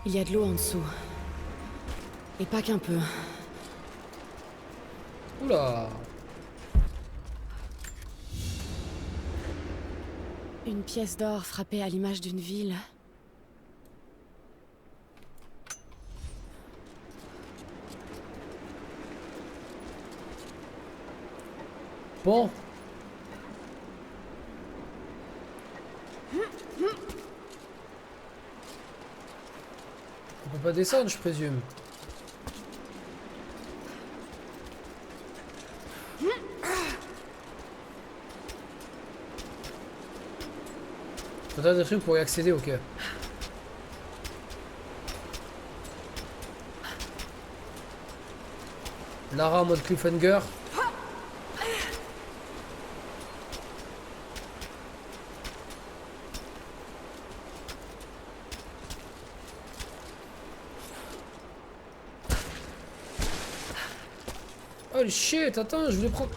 Il y a de l'eau en dessous. Et pas qu'un peu. Oula. Une pièce d'or frappée à l'image d'une ville. Bon. On peut pas descendre, je présume. Faudrait des trucs pour y accéder, ok. Lara en mode cliffhanger. Oh shit, attends, je voulais prendre...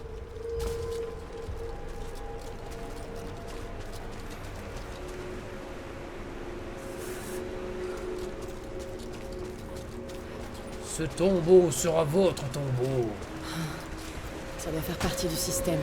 Ce tombeau sera votre tombeau. Ça doit faire partie du système.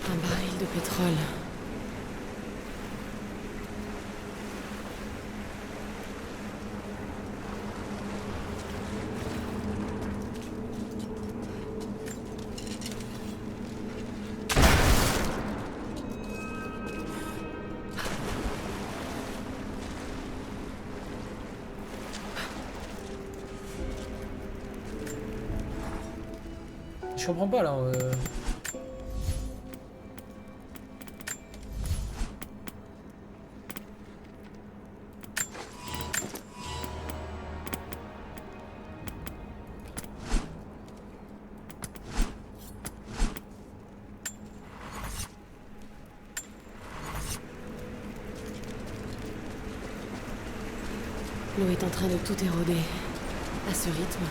Un baril de pétrole. Je comprends pas là. L'eau est en train de tout éroder. À ce rythme,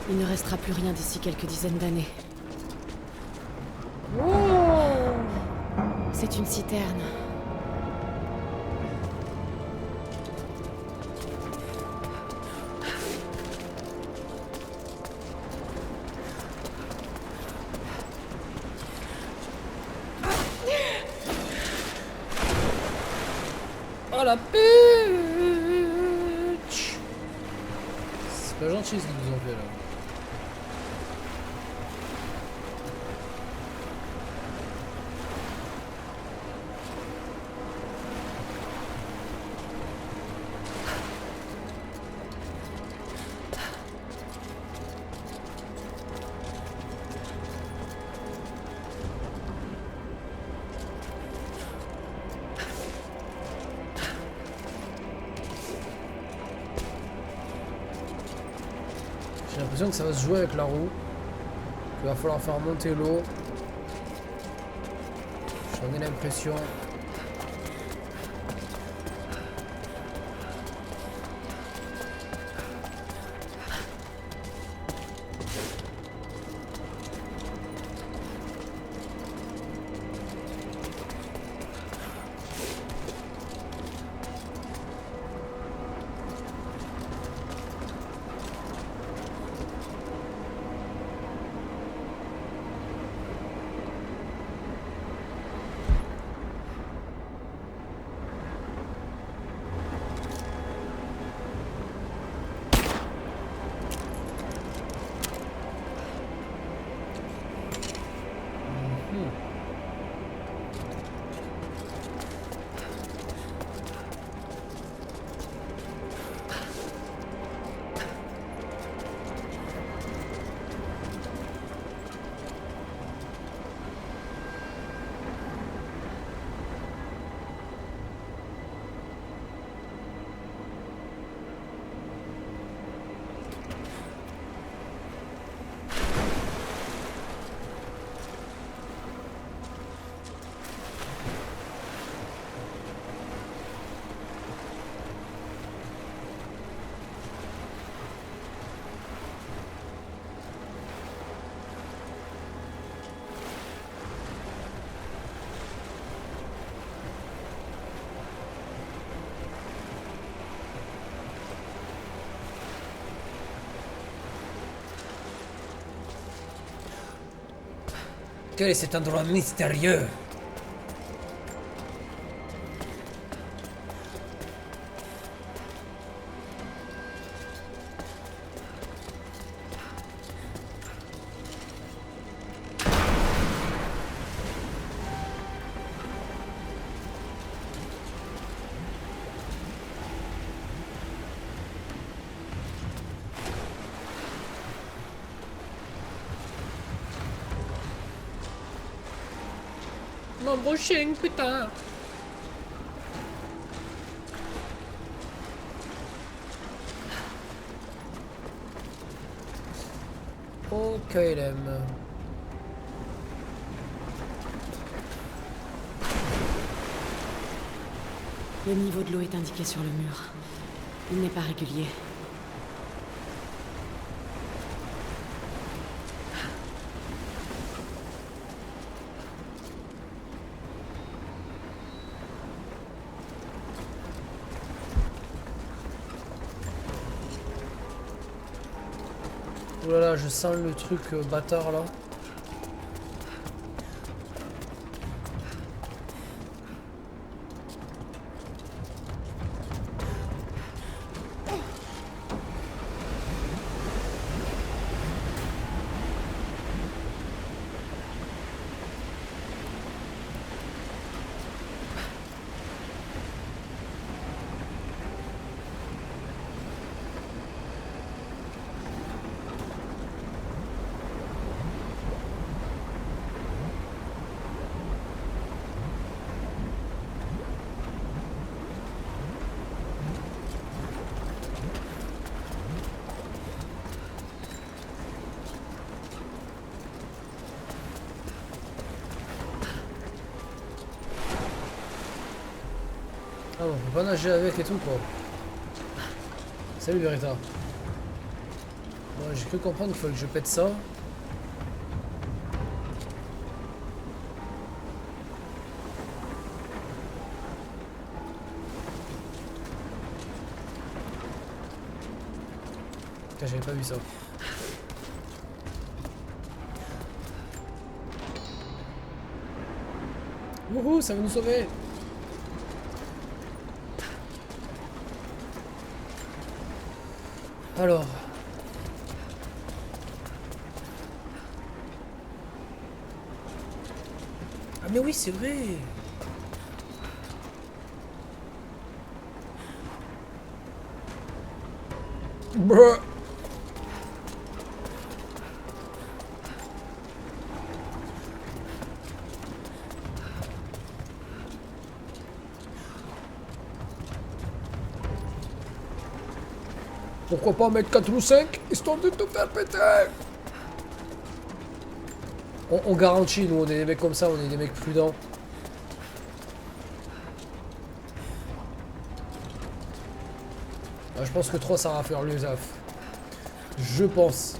il ne restera plus rien d'ici quelques dizaines d'années. C'est une citerne. Oh la bitch. C'est pas gentil ce qu'ils nous ont fait là. J'ai l'impression que ça va se jouer avec la roue. Il va falloir faire monter l'eau. J'en ai l'impression. Quel est cet endroit mystérieux? Mon prochain, putain. Ok, LM. Le niveau de l'eau est indiqué sur le mur. Il n'est pas régulier. Oh là là, je sens le truc bâtard là. Ah bon, on peut pas nager avec et tout quoi. Salut Beretta. Bon, j'ai cru comprendre qu'il faut que je pète ça. Putain, j'avais pas vu ça. Wouhou, ça va nous sauver. Alors. Ah mais oui, c'est vrai. Bruh. Pourquoi pas mettre 4 ou 5 histoire de tout faire péter? On garantit, nous, on est des mecs comme ça, on est des mecs prudents. Ah, je pense que 3 ça va faire le zaf. Je pense.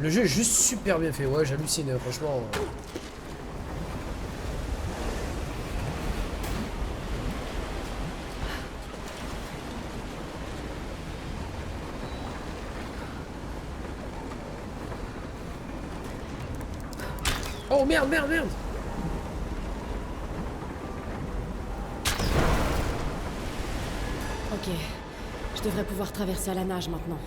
Le jeu est juste super bien fait, ouais, j'hallucine, franchement. Oh merde, merde, merde! Ok. Je devrais pouvoir traverser à la nage maintenant.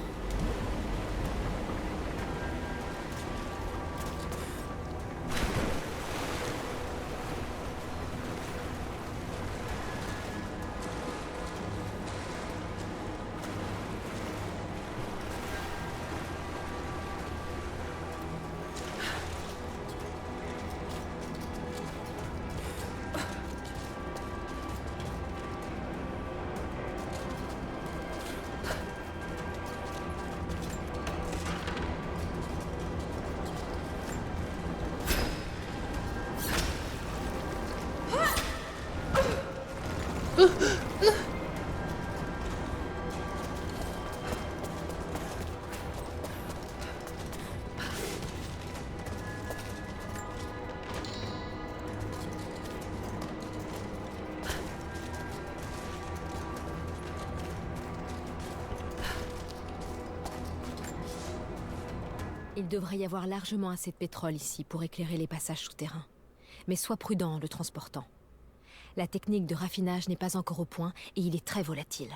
Il devrait y avoir largement assez de pétrole ici pour éclairer les passages souterrains. Mais sois prudent en le transportant. La technique de raffinage n'est pas encore au point et il est très volatile.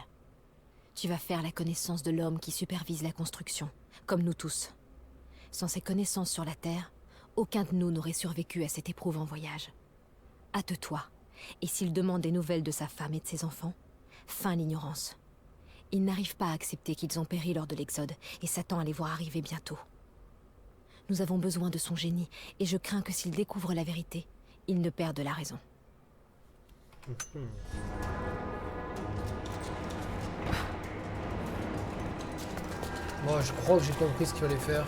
Tu vas faire la connaissance de l'homme qui supervise la construction, comme nous tous. Sans ses connaissances sur la Terre, aucun de nous n'aurait survécu à cette éprouvant voyage. Hâte-toi, et s'il demande des nouvelles de sa femme et de ses enfants, fin l'ignorance. Il n'arrive pas à accepter qu'ils ont péri lors de l'Exode et s'attend à les voir arriver bientôt. Nous avons besoin de son génie, et je crains que s'il découvre la vérité, il ne perde la raison. Moi, je crois que j'ai compris ce qu'il fallait faire.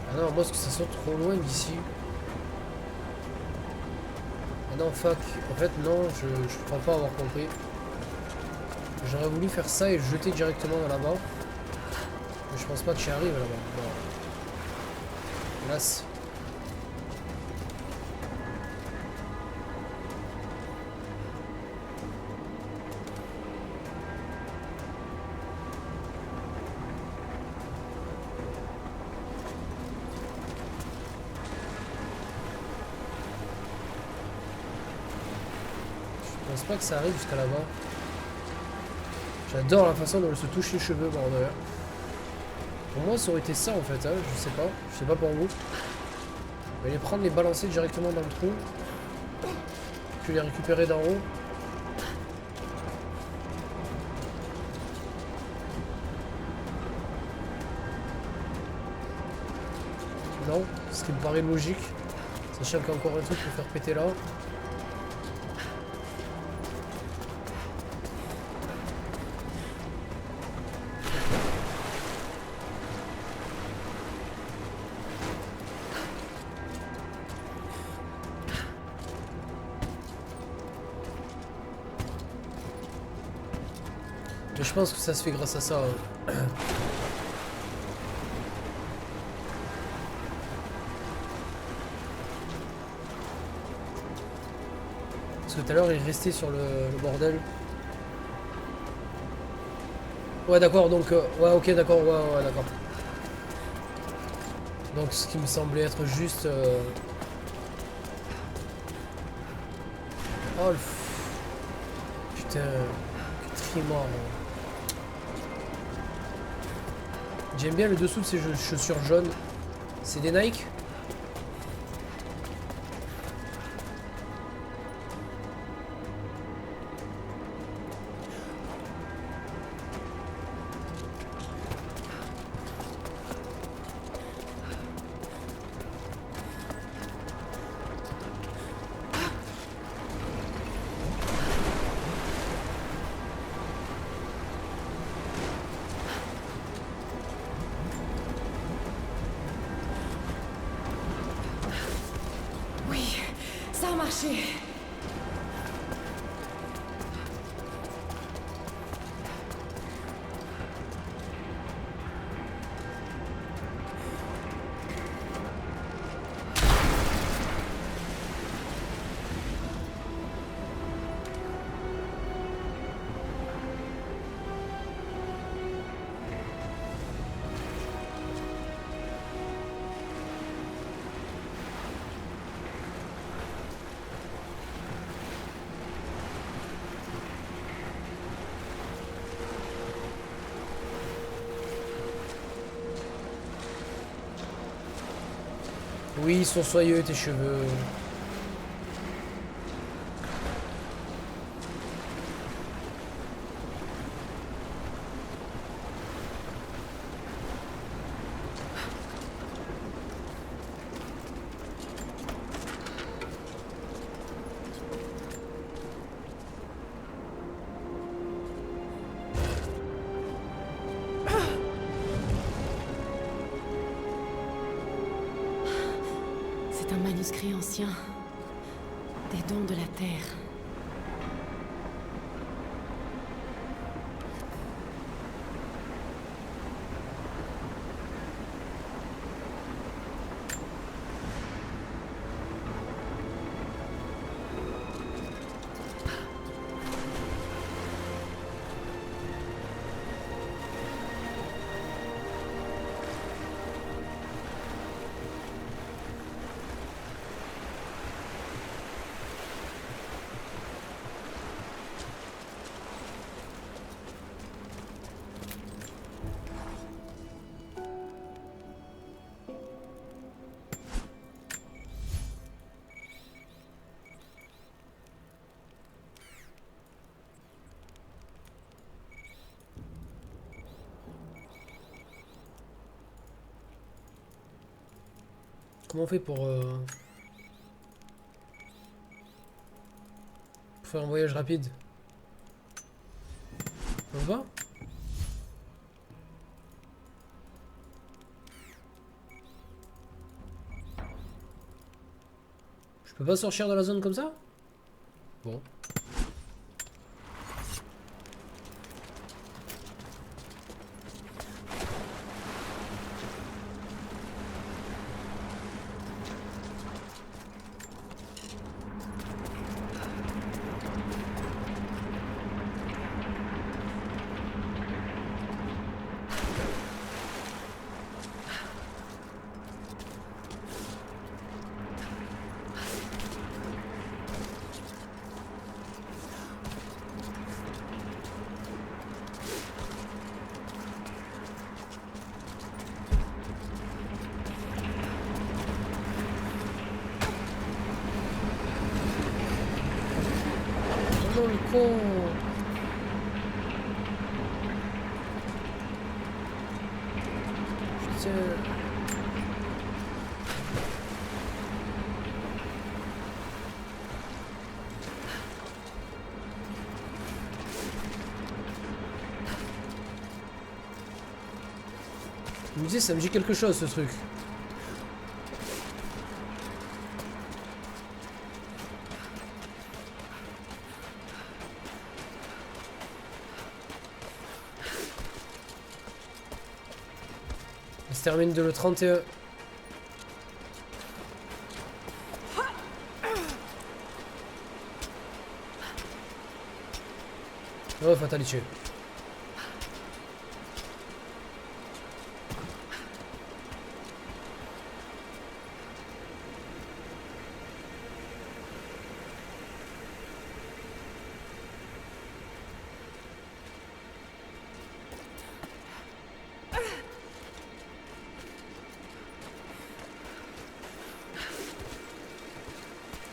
Ah non, moi, est-ce que ça sort trop loin d'ici? Ah non, fuck. En fait, non, je crois pas avoir compris. J'aurais voulu faire ça et jeter directement là-bas. Mais je pense pas que j'y arrive là-bas. Bon. Hélas. Je pense pas que ça arrive jusqu'à là-bas. J'adore la façon dont elle se touche les cheveux, bordel. Pour moi, ça aurait été ça en fait, hein. Je sais pas. Je sais pas pour vous. Je vais les prendre, les balancer directement dans le trou. Puis les récupérer d'en haut. Non, ce qui me paraît logique. Sachant qu'il y a encore un truc pour faire péter là. Mais je pense que ça se fait grâce à ça. Parce que tout à l'heure il restait sur le bordel. Ouais d'accord, donc ouais ok d'accord, ouais d'accord. Donc ce qui me semblait être juste oh le putain, quel trimor. J'aime bien le dessous de ces chaussures jaunes. C'est des Nike? Oui, ça a marché. Oui, ils sont soyeux tes cheveux. C'est un manuscrit ancien. Des dons de la Terre. Comment on fait pour faire un voyage rapide? On va? Je peux pas sortir de la zone comme ça? Bon. Oh le con! Putain. Je me disais, ça me dit quelque chose ce truc. On se termine de le 31. Oh, fatalité.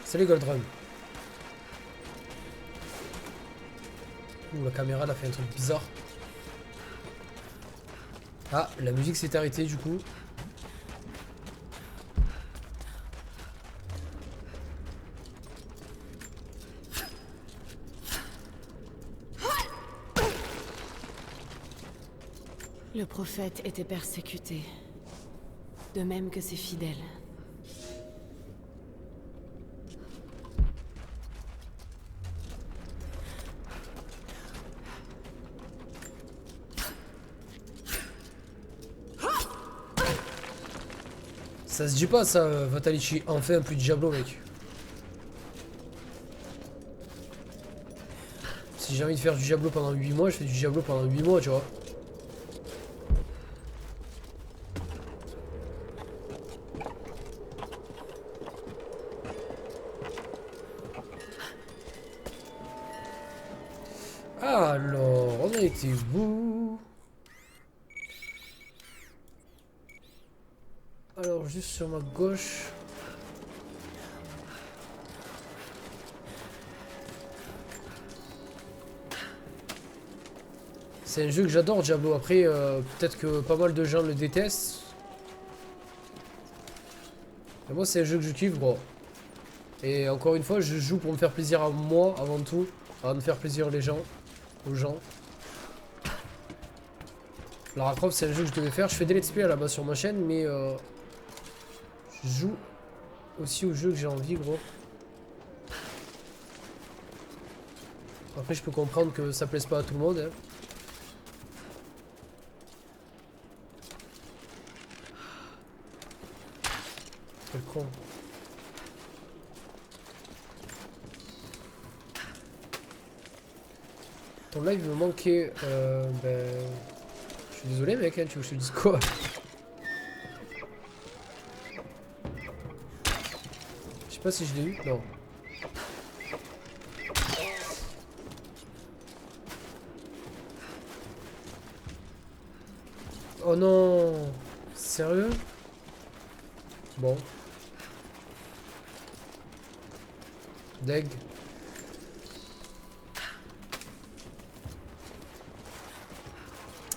Salut Goldrun. Ouh, la caméra elle a fait un truc bizarre. Ah, la musique s'est arrêtée du coup. Le prophète était persécuté. De même que ses fidèles. Ça se dit pas ça, Fatalici. Enfin, plus de Diablo, mec. Si j'ai envie de faire du Diablo pendant 8 mois, je fais du Diablo pendant 8 mois, tu vois. Alors, on a été où? Alors, juste sur ma gauche. C'est un jeu que j'adore, Diablo. Après, peut-être que pas mal de gens le détestent. Mais moi, c'est un jeu que je kiffe, gros. Et encore une fois, je joue pour me faire plaisir à moi, avant tout. Avant de faire plaisir aux gens. Lara Croft, c'est un jeu que je devais faire. Je fais des let's play là-bas sur ma chaîne, mais je joue aussi au jeu que j'ai envie, gros. Après, je peux comprendre que ça plaise pas à tout le monde, hein. Quel con. Ton live me manquait. Ben... Je suis désolé, mec, hein, tu veux que je te dise quoi? Je sais pas si je l'ai eu. Non. Oh non. Sérieux? Bon. Deg.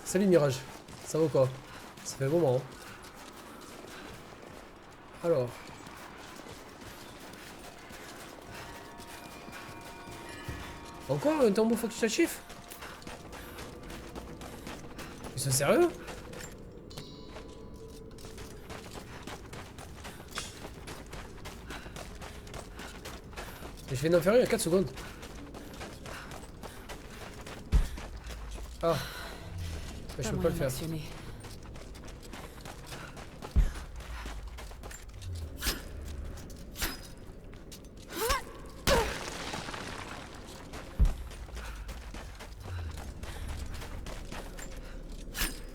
Salut Mirage. Ça va ou quoi? Ça fait un moment. Hein. Alors. Encore un tambour facultatif? Ils sont sérieux? Je viens d'en faire il y a 4 secondes. Ah. Je peux pas le faire.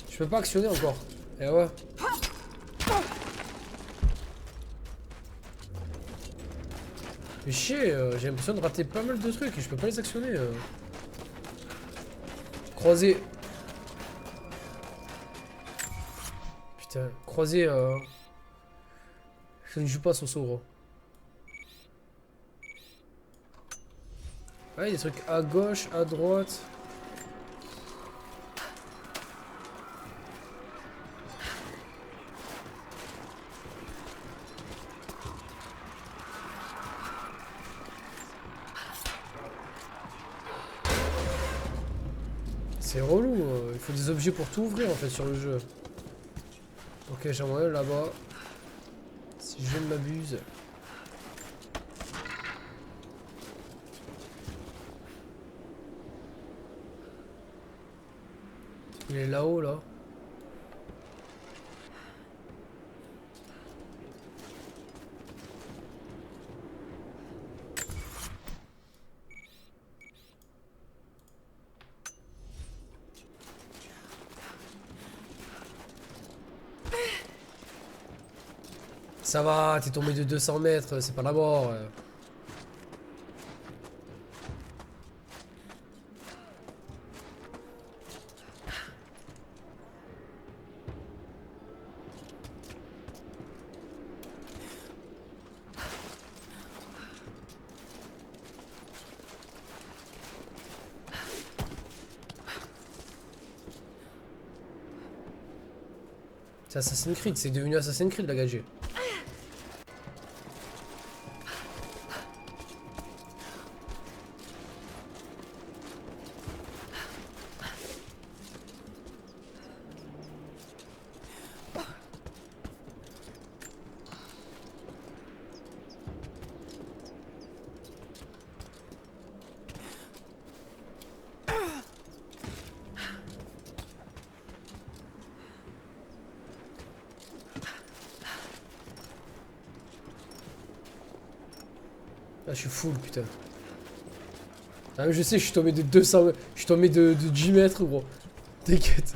Je peux pas actionner encore. Et ouais. Mais chier, j'ai l'impression de rater pas mal de trucs et je peux pas les actionner. Croiser. Putain, croiser. Je ne joue pas sur ce gros. Ah, il y a des trucs à gauche, à droite. C'est relou, il faut des objets pour tout ouvrir en fait sur le jeu. Ok, j'en ai un là-bas. Si je ne m'abuse. Il est là-haut là. Ça va, t'es tombé de 200 mètres, c'est pas la mort. C'est Assassin's Creed, c'est devenu Assassin's Creed la gadget. Ah, je suis full, putain. Ah, je sais, je suis tombé de 200... Je suis tombé de 10 mètres, gros. T'inquiète.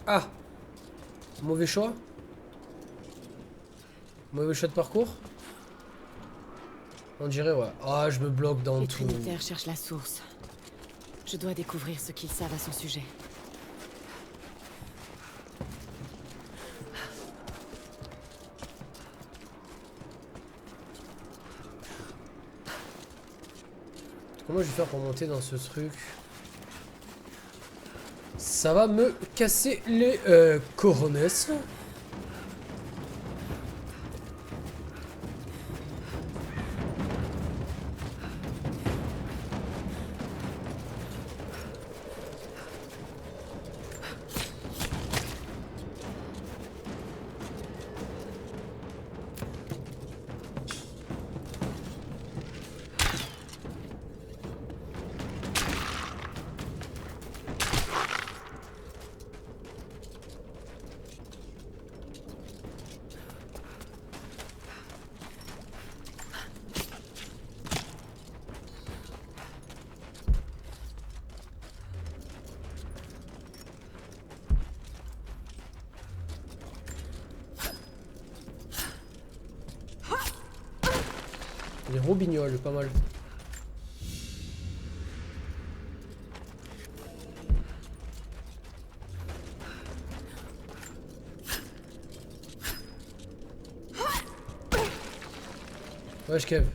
Ah! Mauvais choix. Mauvais choix de parcours. On dirait, ouais. Ah, je me bloque dans Les tout. Trinitaires cherchent la source. Je dois découvrir ce qu'ils savent à son sujet. Comment je vais faire pour monter dans ce truc? Ça va me casser les coronets. Les robignoles, pas mal. Wesh Kev.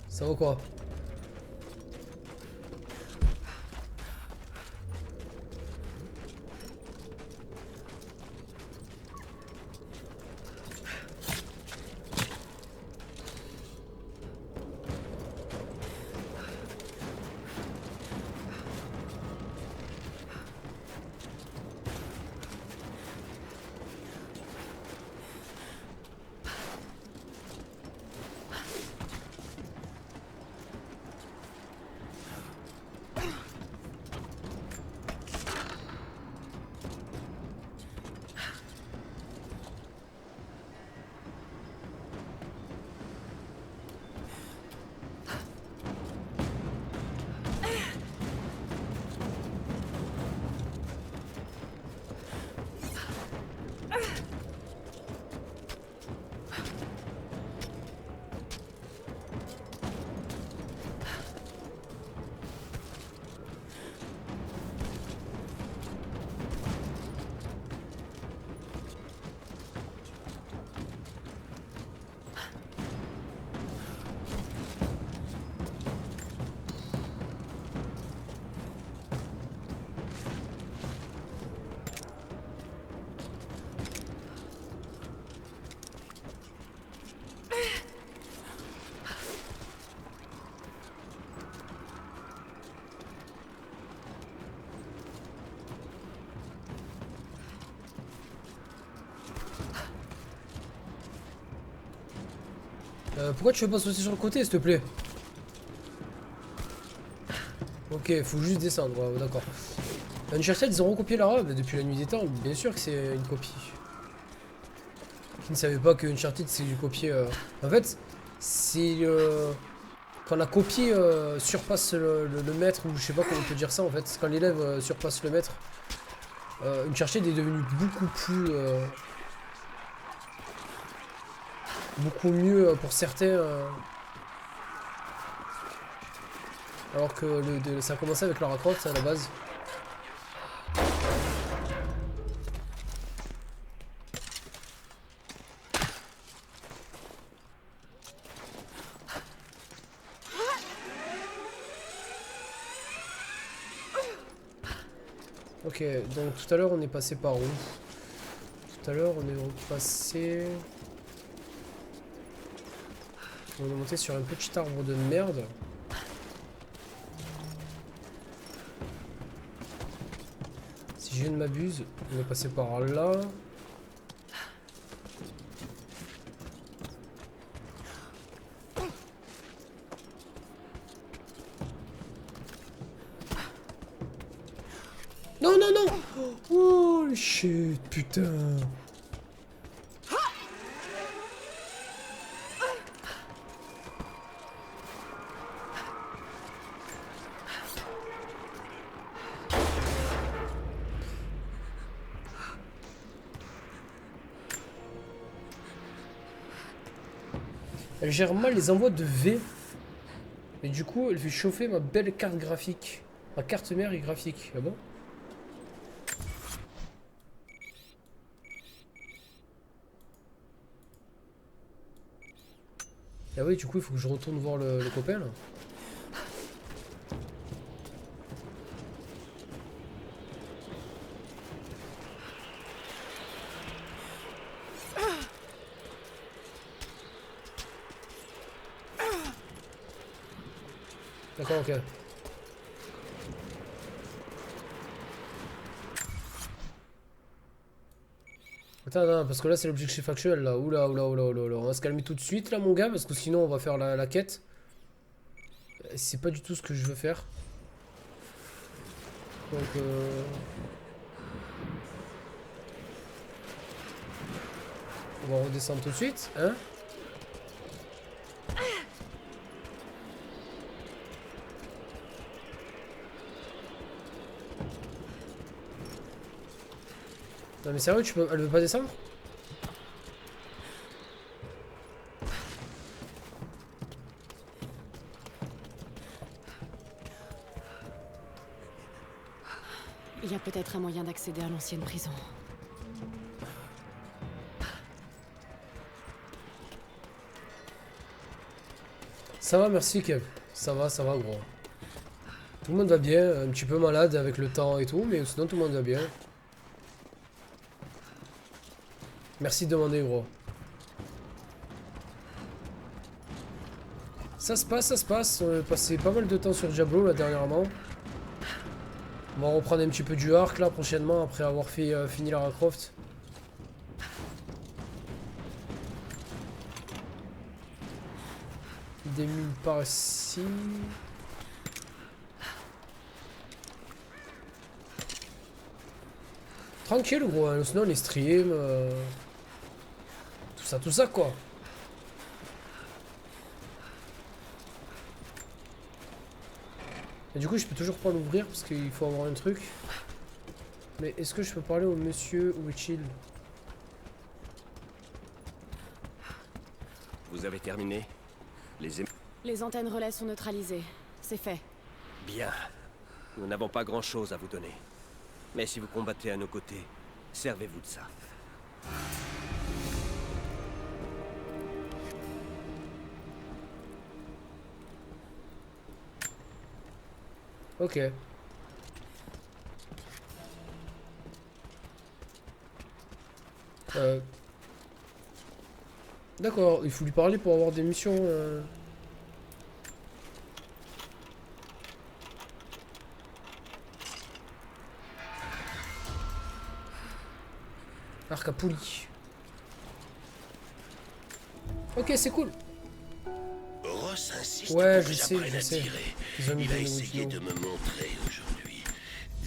Ça va quoi? Pourquoi tu veux pas sauter sur le côté, s'il te plaît? Ok, faut juste descendre, ouais, d'accord. Uncharted, ils ont recopié la robe depuis la nuit des temps, bien sûr que c'est une copie. Qui ne savait pas que Uncharted c'est du copier. En fait, c'est quand la copie surpasse le maître, ou je sais pas comment on peut dire ça en fait, quand l'élève surpasse le maître, Uncharted est devenu beaucoup mieux pour certains. Alors que ça a commencé avec Lara Croft à la base. Ok, donc tout à l'heure on est passé par où? Tout à l'heure on est repassé... On est monté sur un petit arbre de merde. Si je ne m'abuse, on est passé par là. Non, non, non! Oh, shit, putain! Elle gère mal les envois de V. Et du coup, elle fait chauffer ma belle carte graphique. Ma carte mère est graphique. Ah bon? Ah oui, du coup, il faut que je retourne voir le copain là. D'accord, ok. Attends, non, parce que là c'est l'objectif actuel là. Oula, oula, oula, oula, oula. On va se calmer tout de suite là, mon gars, parce que sinon on va faire la quête. C'est pas du tout ce que je veux faire. Donc on va redescendre tout de suite, hein. Non mais sérieux, elle veut pas descendre? Il y a peut-être un moyen d'accéder à l'ancienne prison. Ça va, merci Kev. Ça va gros. Tout le monde va bien, un petit peu malade avec le temps et tout, mais sinon tout le monde va bien. Merci de demander gros. Ça se passe. On a passé pas mal de temps sur Diablo là dernièrement. On va reprendre un petit peu du arc là prochainement après avoir fait fini Lara Croft. Des mines par ici. Tranquille gros, hein. Sinon les streams, tout ça quoi. Et du coup je peux toujours pas l'ouvrir parce qu'il faut avoir un truc. Mais est-ce que je peux parler au monsieur Witchill? Vous avez terminé? Les antennes relais sont neutralisées. C'est fait. Bien. Nous n'avons pas grand-chose à vous donner. Mais si vous combattez à nos côtés, servez-vous de ça. Ok. D'accord, il faut lui parler pour avoir des missions. Arc à poulie. Ok, c'est cool. Ross insiste Ouais, pour que je sais, j'apprenne à tirer. Ils ont mis Il a des essayé vidéos. de me montrer aujourd'hui.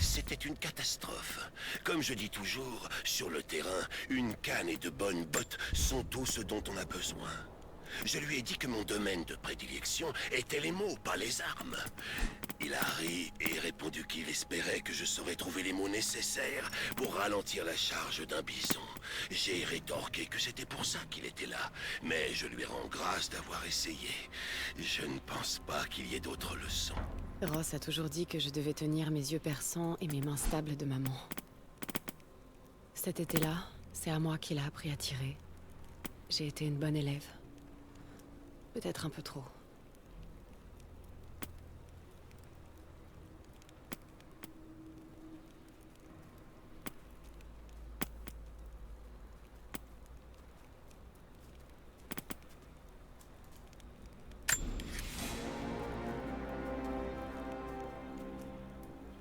C'était une catastrophe. Comme je dis toujours, sur le terrain, une canne et de bonnes bottes sont tout ce dont on a besoin. Je lui ai dit que mon domaine de prédilection était les mots, pas les armes. Il a ri et répondu qu'il espérait que je saurais trouver les mots nécessaires pour ralentir la charge d'un bison. J'ai rétorqué que c'était pour ça qu'il était là, mais je lui rends grâce d'avoir essayé. Je ne pense pas qu'il y ait d'autres leçons. Ross a toujours dit que je devais tenir mes yeux perçants et mes mains stables de maman. Cet été-là, c'est à moi qu'il a appris à tirer. J'ai été une bonne élève. Peut-être un peu trop.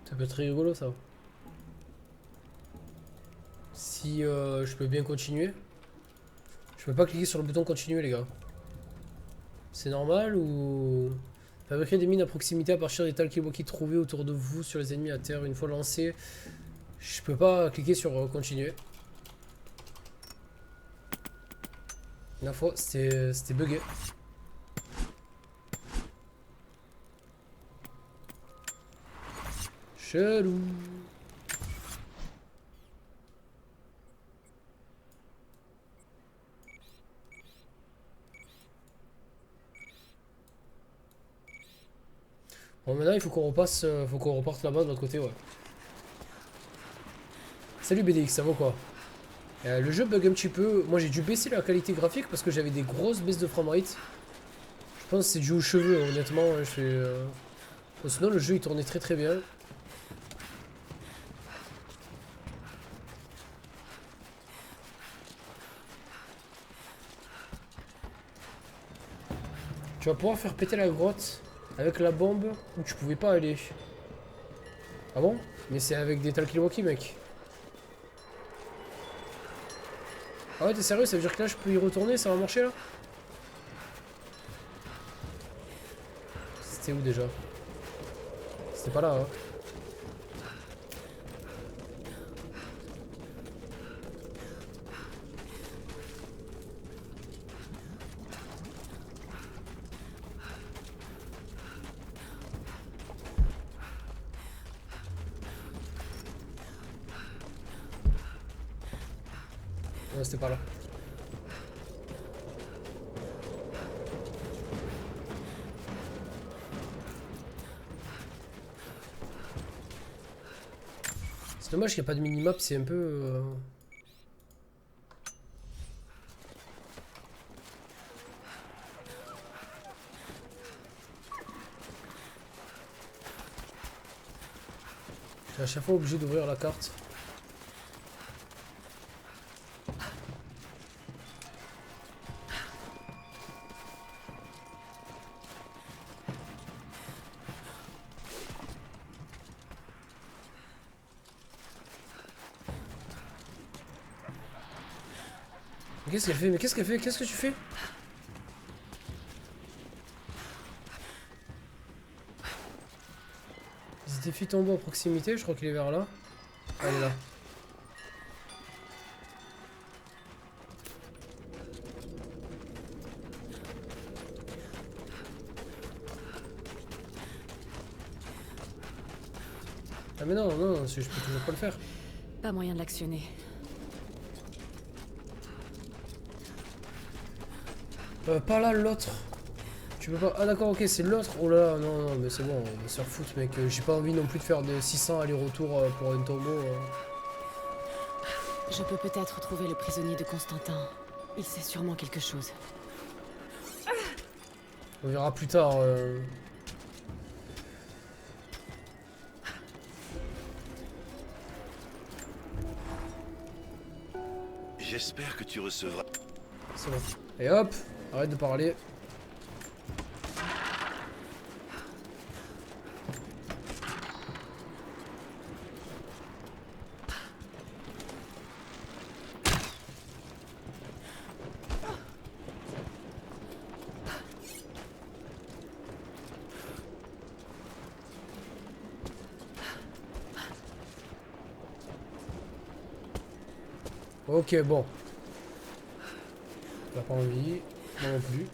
Ça peut être très rigolo ça. Si je peux bien continuer. Je peux pas cliquer sur le bouton continuer les gars. C'est normal ou... Fabriquer des mines à proximité à partir des talkie-walkie trouvés autour de vous sur les ennemis à terre une fois lancés. Je peux pas cliquer sur continuer. La fois c'était bugué. Chelou. Bon maintenant il faut qu'on repasse, faut qu'on reparte là-bas de l'autre côté ouais. Salut BDX, ça va quoi? Le jeu bug un petit peu, moi j'ai dû baisser la qualité graphique parce que j'avais des grosses baisses de framerate. Je pense que c'est dû aux cheveux honnêtement, je fais... Sinon le jeu il tournait très très bien. Tu vas pouvoir faire péter la grotte avec la bombe où tu pouvais pas aller. Ah bon? Mais c'est avec des talkie-walkie mec. Ah ouais t'es sérieux? Ça veut dire que là je peux y retourner, ça va marcher là? C'était où déjà? C'était pas là hein? Non c'était pas là. C'est dommage qu'il n'y a pas de minimap, c'est un peu... J'ai à chaque fois obligé d'ouvrir la carte. Qu'est-ce qu'elle fait? Mais qu'est-ce qu'elle fait? Qu'est-ce que tu fais? Les défis tombent en proximité, je crois qu'il est vers là. Ah, il est là. Ah mais non, non, je peux toujours pas le faire. Pas moyen de l'actionner. Pas là, l'autre. Tu peux pas... Ah d'accord, ok, c'est l'autre. Oh là là, non, non, mais c'est bon, on va se faire foutre, mec. J'ai pas envie non plus de faire des 600 allers-retours pour un tombeau. Je peux peut-être trouver le prisonnier de Constantin. Il sait sûrement quelque chose. On verra plus tard. J'espère que tu recevras... C'est bon. Et hop, arrête de parler. Ok, bon. T'as pas envie. Moi non plus.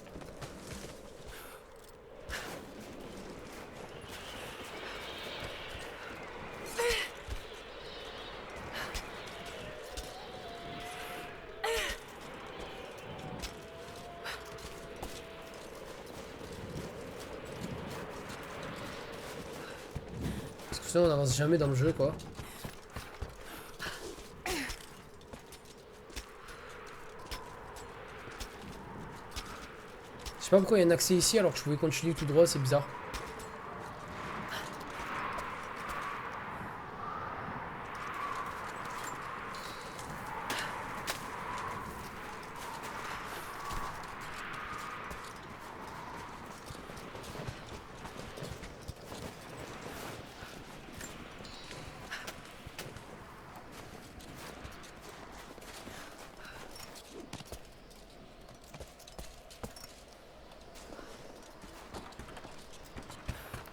Parce que sinon on n'avance jamais dans le jeu quoi. Je sais pas pourquoi il y a un accès ici alors que je pouvais continuer tout droit, c'est bizarre.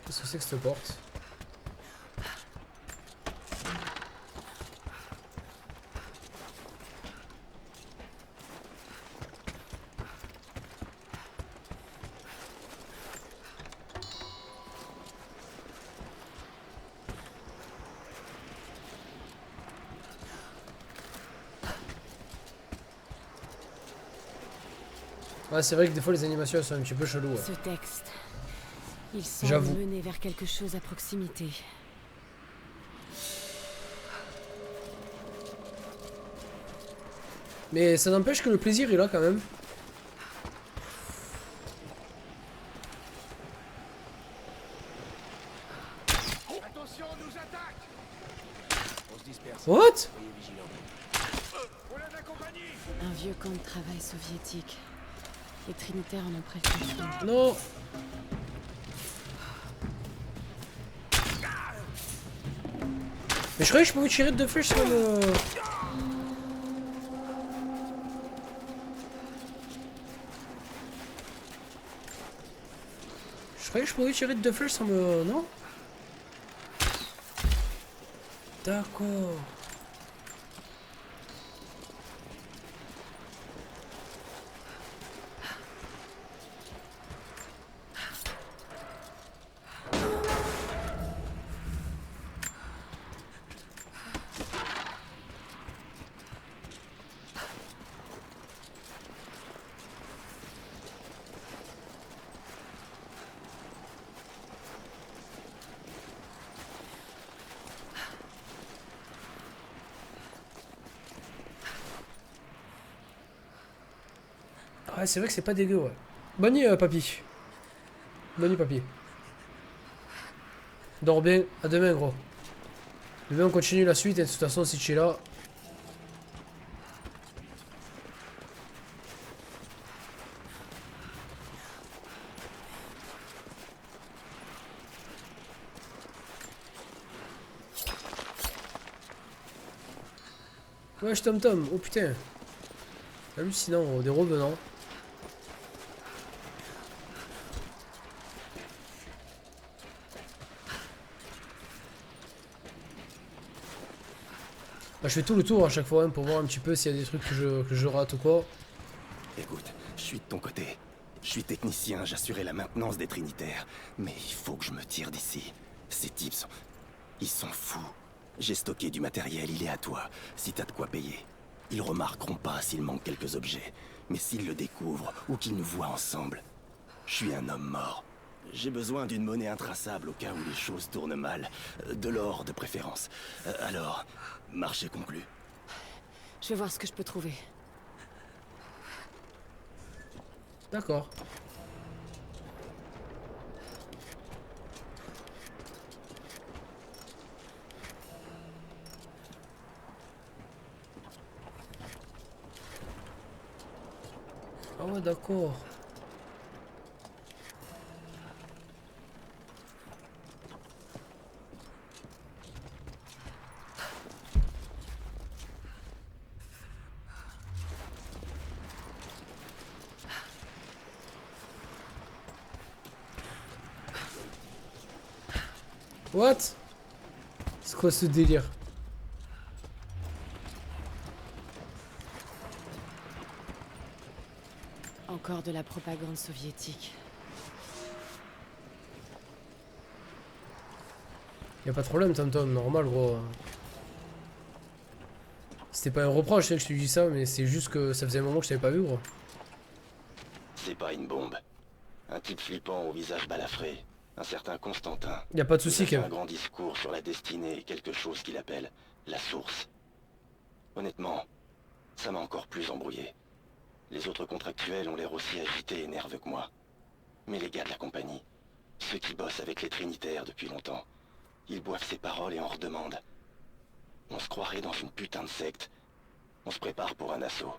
Qu'est-ce que c'est que cette porte? Ouais, c'est vrai que des fois les animations elles sont un petit peu cheloues. Ouais. Ce texte, il semble J'avoue. mener vers quelque chose à proximité. Mais ça n'empêche que le plaisir est là quand même. Attention, on nous attaque! On se disperse. What? Soyez vigilants. On l'a accompagné! Un vieux camp de travail soviétique. Les Trinitaires en ont pris le contrôle. Non. Mais je croyais que je pouvais tirer de deux flèches sur le... Je croyais que je pouvais tirer de deux flèches sans me... Non? D'accord. Ouais, c'est vrai que c'est pas dégueu, ouais. Bonne nuit, papy. Bonne nuit, papy. Dors bien. À demain, gros. Mais on continue la suite et de toute façon si tu es là. Wesh Tom Tom, oh putain. Hallucinant, des revenants. Bah, je fais tout le tour à chaque fois hein, pour voir un petit peu s'il y a des trucs que je rate ou quoi. Écoute, je suis de ton côté. Je suis technicien, j'assurais la maintenance des Trinitaires. Mais il faut que je me tire d'ici. Ces types sont... Ils sont fous. J'ai stocké du matériel, il est à toi, si t'as de quoi payer. Ils remarqueront pas s'il manque quelques objets. Mais s'ils le découvrent, ou qu'ils nous voient ensemble, je suis un homme mort. J'ai besoin d'une monnaie intraçable au cas où les choses tournent mal. De l'or de préférence. Alors, marché conclu. Je vais voir ce que je peux trouver. D'accord. Ah ouais, d'accord. What? C'est quoi ce délire? Encore de la propagande soviétique. Y'a pas de problème, Tom Tom, normal, gros. C'était pas un reproche, je sais que je te dis ça, mais c'est juste que ça faisait un moment que je t'avais pas vu, gros. C'est pas une bombe. Un type flippant au visage balafré. Un certain Constantin. Y'a pas de souci, Il a fait Kev. un grand discours sur la destinée et quelque chose qu'il appelle la source. Honnêtement, ça m'a encore plus embrouillé. Les autres contractuels ont l'air aussi agités et nerveux que moi. Mais les gars de la compagnie, ceux qui bossent avec les Trinitaires depuis longtemps, ils boivent ses paroles et en redemandent. On se croirait dans une putain de secte. On se prépare pour un assaut.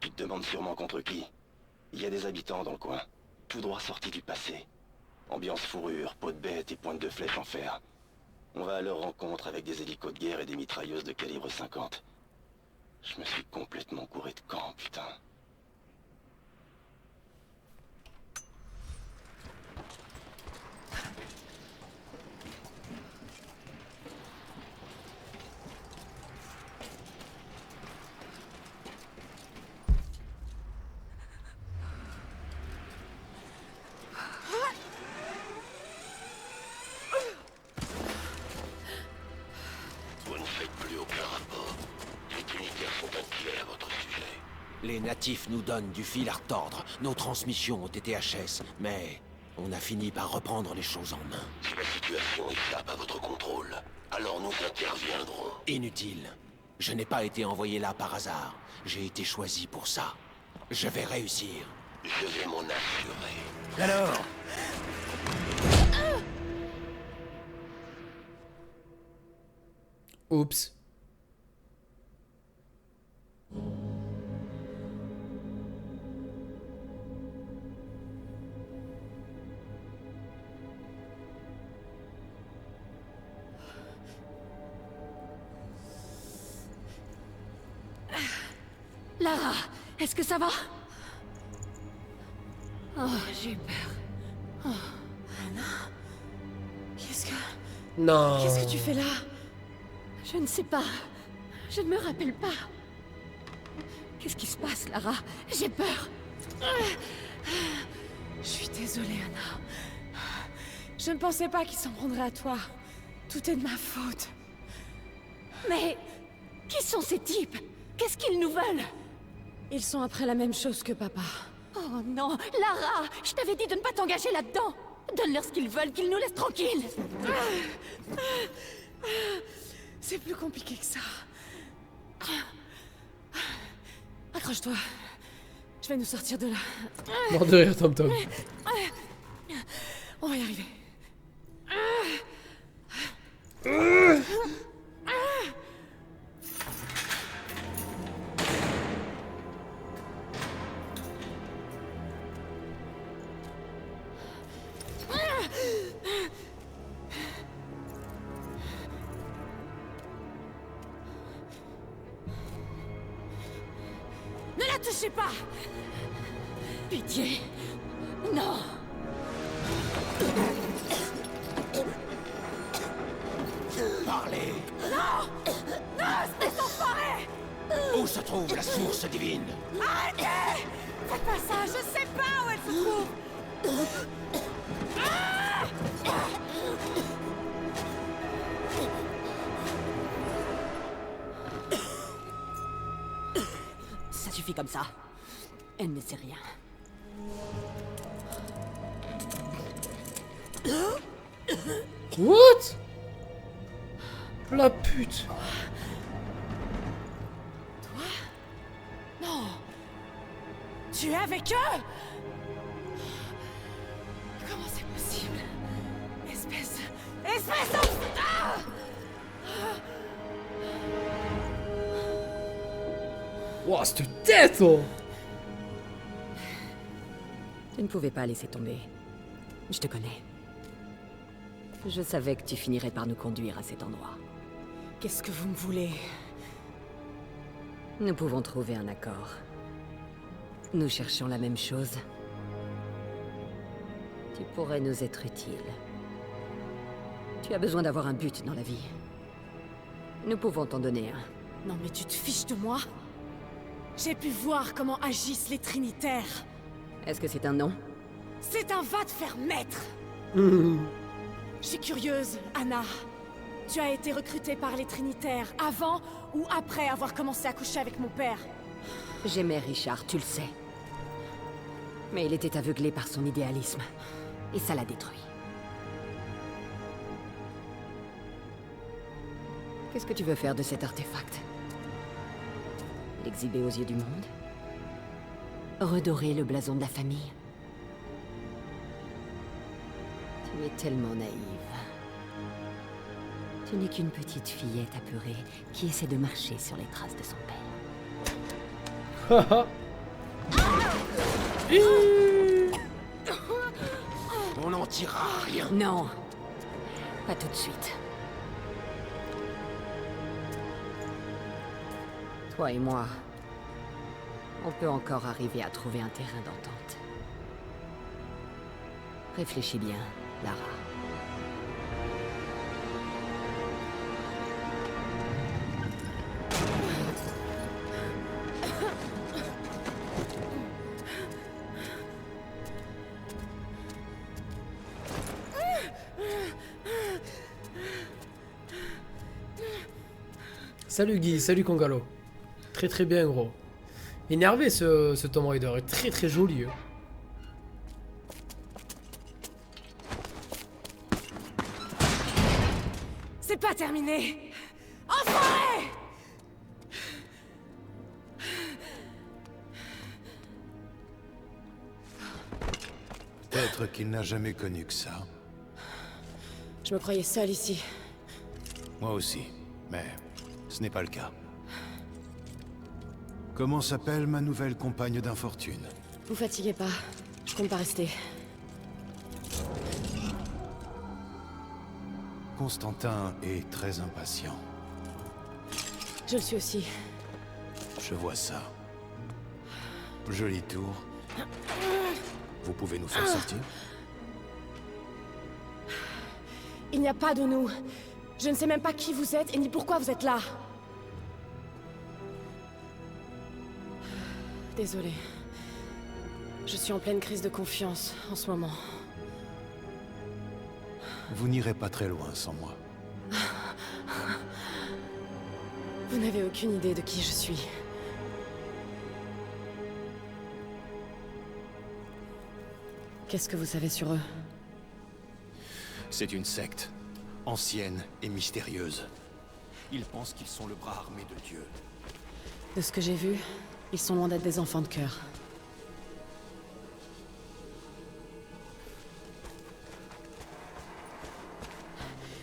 Tu te demandes sûrement contre qui? Il y a des habitants dans le coin, tout droit sortis du passé. Ambiance fourrure, peau de bête et pointe de flèche en fer. On va à leur rencontre avec des hélicos de guerre et des mitrailleuses de calibre 50. Je me suis complètement couré de camp, putain. Vous ne faites plus aucun rapport. Les Trinitaires sont inquiets à votre sujet. Les natifs nous donnent du fil à retordre. Nos transmissions ont été HS, mais on a fini par reprendre les choses en main. Si la situation échappe à votre contrôle, alors nous interviendrons. Inutile. Je n'ai pas été envoyé là par hasard. J'ai été choisi pour ça. Je vais réussir. Je vais m'en assurer. Alors, Oups. Lara, est-ce que ça va? Oh, j'ai eu peur. Oh, Anna. Qu'est-ce que Non. tu fais là? Je ne sais pas. Je ne me rappelle pas. Qu'est-ce qui se passe, Lara? J'ai peur. Je suis désolée, Anna. Je ne pensais pas qu'il s'en prendrait à toi. Tout est de ma faute. Mais... qui sont ces types? Qu'est-ce qu'ils nous veulent? Ils sont après la même chose que papa. Oh non, Lara! Je t'avais dit de ne pas t'engager là-dedans! Donne-leur ce qu'ils veulent, qu'ils nous laissent tranquilles! C'est plus compliqué que ça. Accroche-toi. Je vais nous sortir de là. Mort de rire, Tom Tom. On va y arriver. touchez pas! Pitié! Non! Parlez! Non! Non, espèce d'enfoiré! Où se trouve la source divine? Arrêtez! Faites pas ça, je sais pas où elle se trouve! Ça suffit comme ça. Elle ne sait rien. What? La pute. Non! Tu es avec eux? Comment c'est possible? Espèce de... Ah! Wow, cette tête, oh. Tu ne pouvais pas laisser tomber. Je te connais. Je savais que tu finirais par nous conduire à cet endroit. Qu'est-ce que vous me voulez? Nous pouvons trouver un accord. Nous cherchons la même chose. Tu pourrais nous être utile. Tu as besoin d'avoir un but dans la vie. Nous pouvons t'en donner un. Non mais tu te fiches de moi? J'ai pu voir comment agissent les Trinitaires. Est-ce que c'est un nom? C'est un va te faire mettre! Je suis curieuse, Anna. Tu as été recrutée par les Trinitaires avant ou après avoir commencé à coucher avec mon père? J'aimais Richard, tu le sais. Mais il était aveuglé par son idéalisme. Et ça l'a détruit. Qu'est-ce que tu veux faire de cet artefact? L'exhiber aux yeux du monde? Redorer le blason de la famille? Tu es tellement naïve. Tu n'es qu'une petite fillette apeurée qui essaie de marcher sur les traces de son père. On n'en tirera rien. Non, pas tout de suite. Toi et moi, on peut encore arriver à trouver un terrain d'entente. Réfléchis bien, Lara. Salut Guy, salut Kongalo. Très très bien gros. Énervé ce Tomb Raider, est très très joli. C'est pas terminé! Enfoiré! Peut-être qu'il n'a jamais connu que ça. Je me croyais seule ici. Moi aussi, mais ce n'est pas le cas. Comment s'appelle ma nouvelle compagne d'infortune? Vous fatiguez pas. Je compte pas rester. Constantin est très impatient. Je le suis aussi. Je vois ça. Joli tour. Vous pouvez nous faire sortir? Il n'y a pas de nous. Je ne sais même pas qui vous êtes et ni pourquoi vous êtes là. Désolée. Je suis en pleine crise de confiance en ce moment. Vous n'irez pas très loin sans moi. Vous n'avez aucune idée de qui je suis. Qu'est-ce que vous savez sur eux? C'est une secte, ancienne et mystérieuse. Ils pensent qu'ils sont le bras armé de Dieu. De ce que j'ai vu, ils sont loin d'être des enfants de cœur.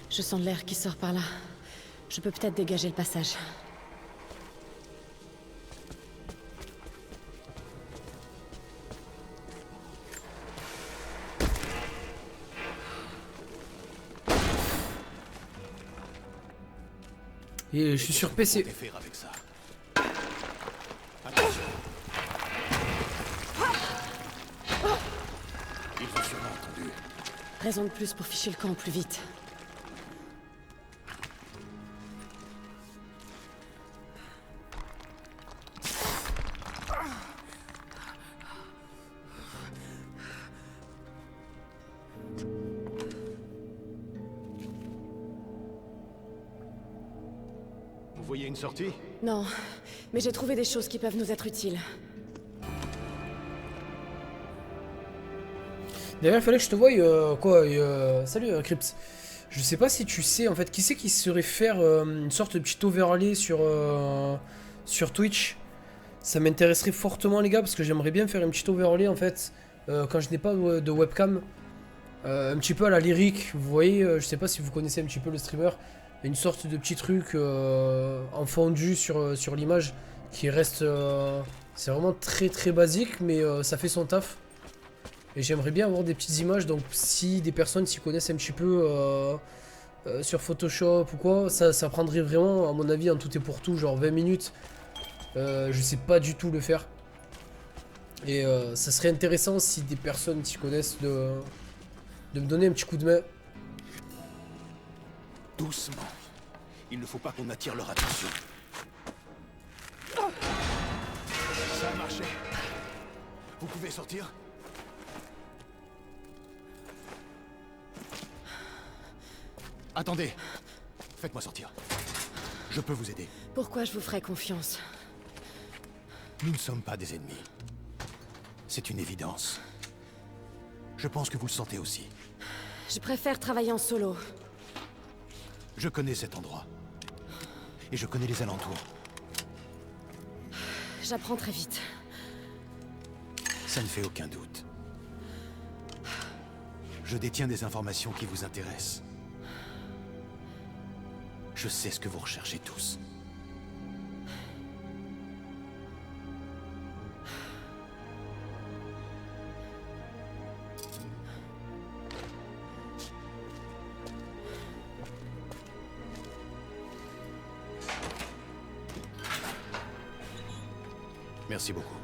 Je sens de l'air qui sort par là. Je peux peut-être dégager le passage. Et je suis sur PC. Faire avec ça. Attention. raison de plus pour ficher le camp plus vite. Vous voyez une sortie? Non, mais j'ai trouvé des choses qui peuvent nous être utiles. D'ailleurs, il fallait que je te voie, salut Crips. Je sais pas si tu sais, en fait, qui c'est qui saurait faire une sorte de petit overlay sur Twitch. Ça m'intéresserait fortement, les gars, parce que j'aimerais bien faire une petite overlay, en fait, quand je n'ai pas de webcam. Un petit peu à la lyrique, vous voyez, je sais pas si vous connaissez un petit peu le streamer. Une sorte de petit truc en fondu sur l'image qui reste... c'est vraiment très très basique, mais ça fait son taf. Et j'aimerais bien avoir des petites images, donc si des personnes s'y connaissent un petit peu sur Photoshop ou quoi, ça prendrait vraiment, à mon avis, en tout et pour tout, genre 20 minutes. Je sais pas du tout le faire. Et ça serait intéressant si des personnes s'y connaissent de me donner un petit coup de main. Doucement. Il ne faut pas qu'on attire leur attention. Ça a marché. Vous pouvez sortir? Attendez. Faites-moi sortir. Je peux vous aider. Pourquoi je vous ferais confiance? Nous ne sommes pas des ennemis. C'est une évidence. Je pense que vous le sentez aussi. Je préfère travailler en solo. Je connais cet endroit. Et je connais les alentours. J'apprends très vite. Ça ne fait aucun doute. Je détiens des informations qui vous intéressent. Je sais ce que vous recherchez tous. Merci beaucoup.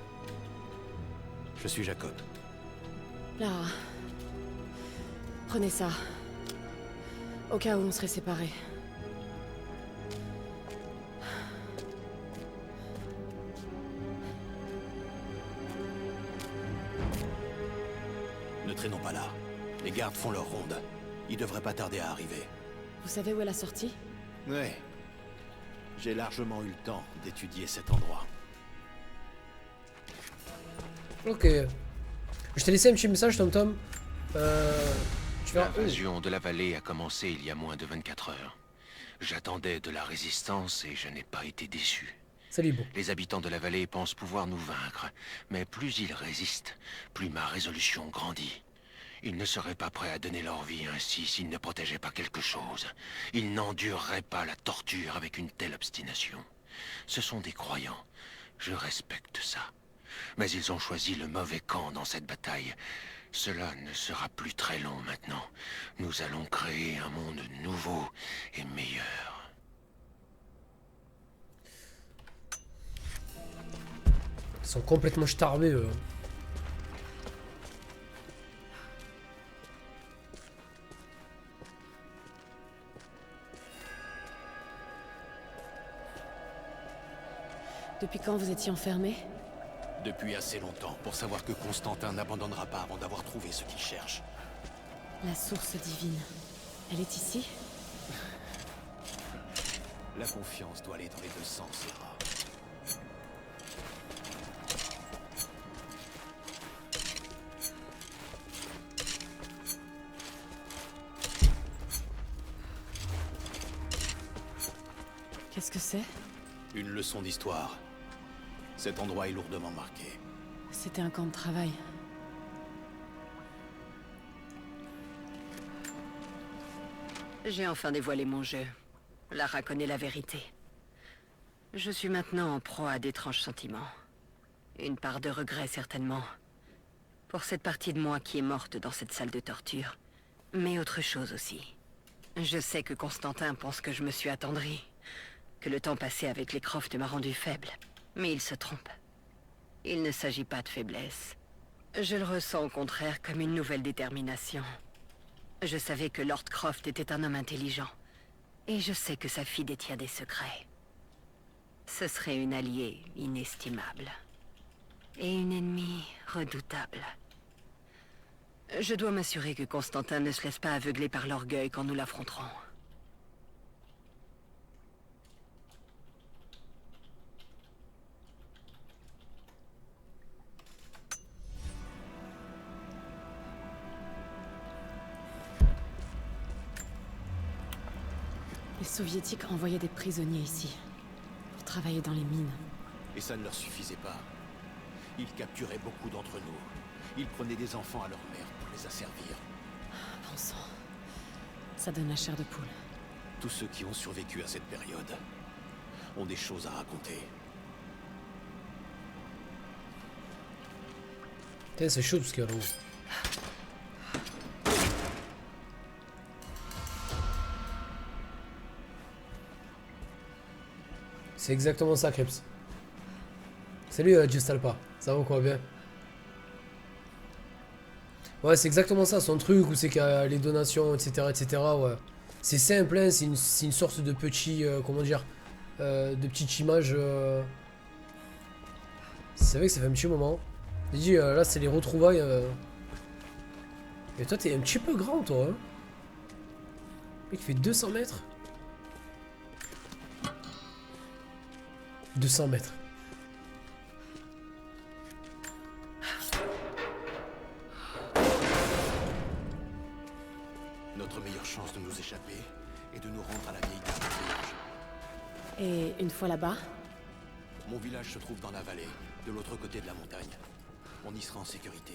Je suis Jacob. Lara. Prenez ça. Au cas où on serait séparés. Ne traînons pas là. Les gardes font leur ronde. Ils devraient pas tarder à arriver. Vous savez où est la sortie? Ouais. J'ai largement eu le temps d'étudier cet endroit. Ok. Je t'ai laissé un petit message, TomTom. Tu vas... L'invasion de la vallée a commencé il y a moins de 24 heures. J'attendais de la résistance et je n'ai pas été déçu. Salut, beau. Les habitants de la vallée pensent pouvoir nous vaincre, mais plus ils résistent, plus ma résolution grandit. Ils ne seraient pas prêts à donner leur vie ainsi s'ils ne protégeaient pas quelque chose. Ils n'endureraient pas la torture avec une telle obstination. Ce sont des croyants. Je respecte ça. Mais ils ont choisi le mauvais camp dans cette bataille. Cela ne sera plus très long maintenant. Nous allons créer un monde nouveau et meilleur. Ils sont complètement starbés, eux. Depuis quand vous étiez enfermé? Depuis assez longtemps, pour savoir que Constantin n'abandonnera pas avant d'avoir trouvé ce qu'il cherche. La source divine. Elle est ici? La confiance doit aller dans les deux sens, Lara. Qu'est-ce que c'est? Une leçon d'histoire. Cet endroit est lourdement marqué. C'était un camp de travail. J'ai enfin dévoilé mon jeu. Lara connaît la vérité. Je suis maintenant en proie à d'étranges sentiments. Une part de regret, certainement. Pour cette partie de moi qui est morte dans cette salle de torture. Mais autre chose aussi. Je sais que Constantin pense que je me suis attendrie. Que le temps passé avec les Croft m'a rendu faible. Mais il se trompe. Il ne s'agit pas de faiblesse. Je le ressens au contraire comme une nouvelle détermination. Je savais que Lord Croft était un homme intelligent. Et je sais que sa fille détient des secrets. Ce serait une alliée inestimable. Et une ennemie redoutable. Je dois m'assurer que Constantin ne se laisse pas aveugler par l'orgueil quand nous l'affronterons. Les soviétiques envoyaient des prisonniers ici, pour travailler dans les mines. Et ça ne leur suffisait pas. Ils capturaient beaucoup d'entre nous. Ils prenaient des enfants à leur mère pour les asservir. Bon sang, ça donne la chair de poule. Tous ceux qui ont survécu à cette période ont des choses à raconter. Putain, c'est chaud tout ce qu'il y a là-haut. C'est exactement ça, Crips. Salut, Justalpa. Ça va quoi, bien? Ouais, c'est exactement ça, son truc, où c'est qu'il y a les donations, etc., etc., ouais. C'est simple, hein, c'est une sorte de petit, comment dire, de petite image. C'est vrai que ça fait un petit moment. J'ai dit, là, c'est les retrouvailles. Et toi, t'es un petit peu grand, toi, hein. Mec, il fait 200 mètres. 200 mètres. Notre meilleure chance de nous échapper est de nous rendre à la vieille gare du village. Et une fois là-bas, Mon village se trouve dans la vallée, de l'autre côté de la montagne. On y sera en sécurité.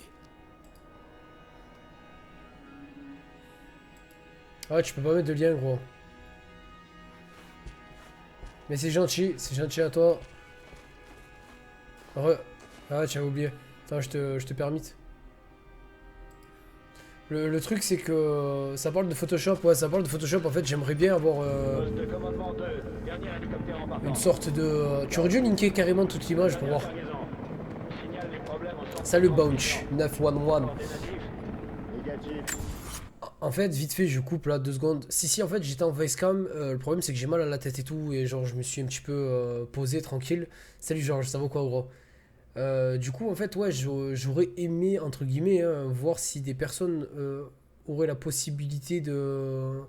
Ah, tu peux pas mettre de lien, gros. Mais c'est gentil à toi. Ah, tu as oublié. Attends, je te permette. Le truc, c'est que ça parle de Photoshop. Ouais, ça parle de Photoshop. En fait, j'aimerais bien avoir une sorte de... Tu aurais dû linker carrément toute l'image pour voir. Salut Bunch 911. En fait, vite fait, je coupe là 2 secondes. Si, en fait, j'étais en facecam. Le problème, c'est que j'ai mal à la tête et tout. Et genre, je me suis un petit peu posé tranquille. Salut Georges, ça va quoi, gros? Du coup, en fait, ouais, j'aurais aimé, entre guillemets, hein, voir si des personnes auraient la possibilité de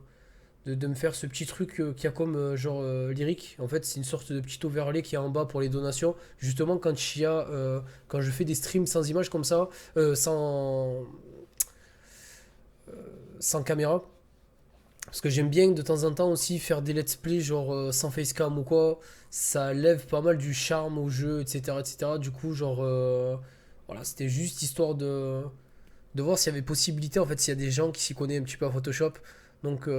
me faire ce petit truc qu'il y a comme genre lyrique. En fait, c'est une sorte de petit overlay qui est en bas pour les donations. Justement, quand il y a, quand je fais des streams sans image comme ça, sans caméra. Parce que j'aime bien de temps en temps aussi faire des let's play genre sans facecam ou quoi. Ça lève pas mal du charme au jeu, etc. etc. Du coup, genre, voilà, c'était juste histoire de voir s'il y avait possibilité, en fait, s'il y a des gens qui s'y connaissent un petit peu à Photoshop. Donc,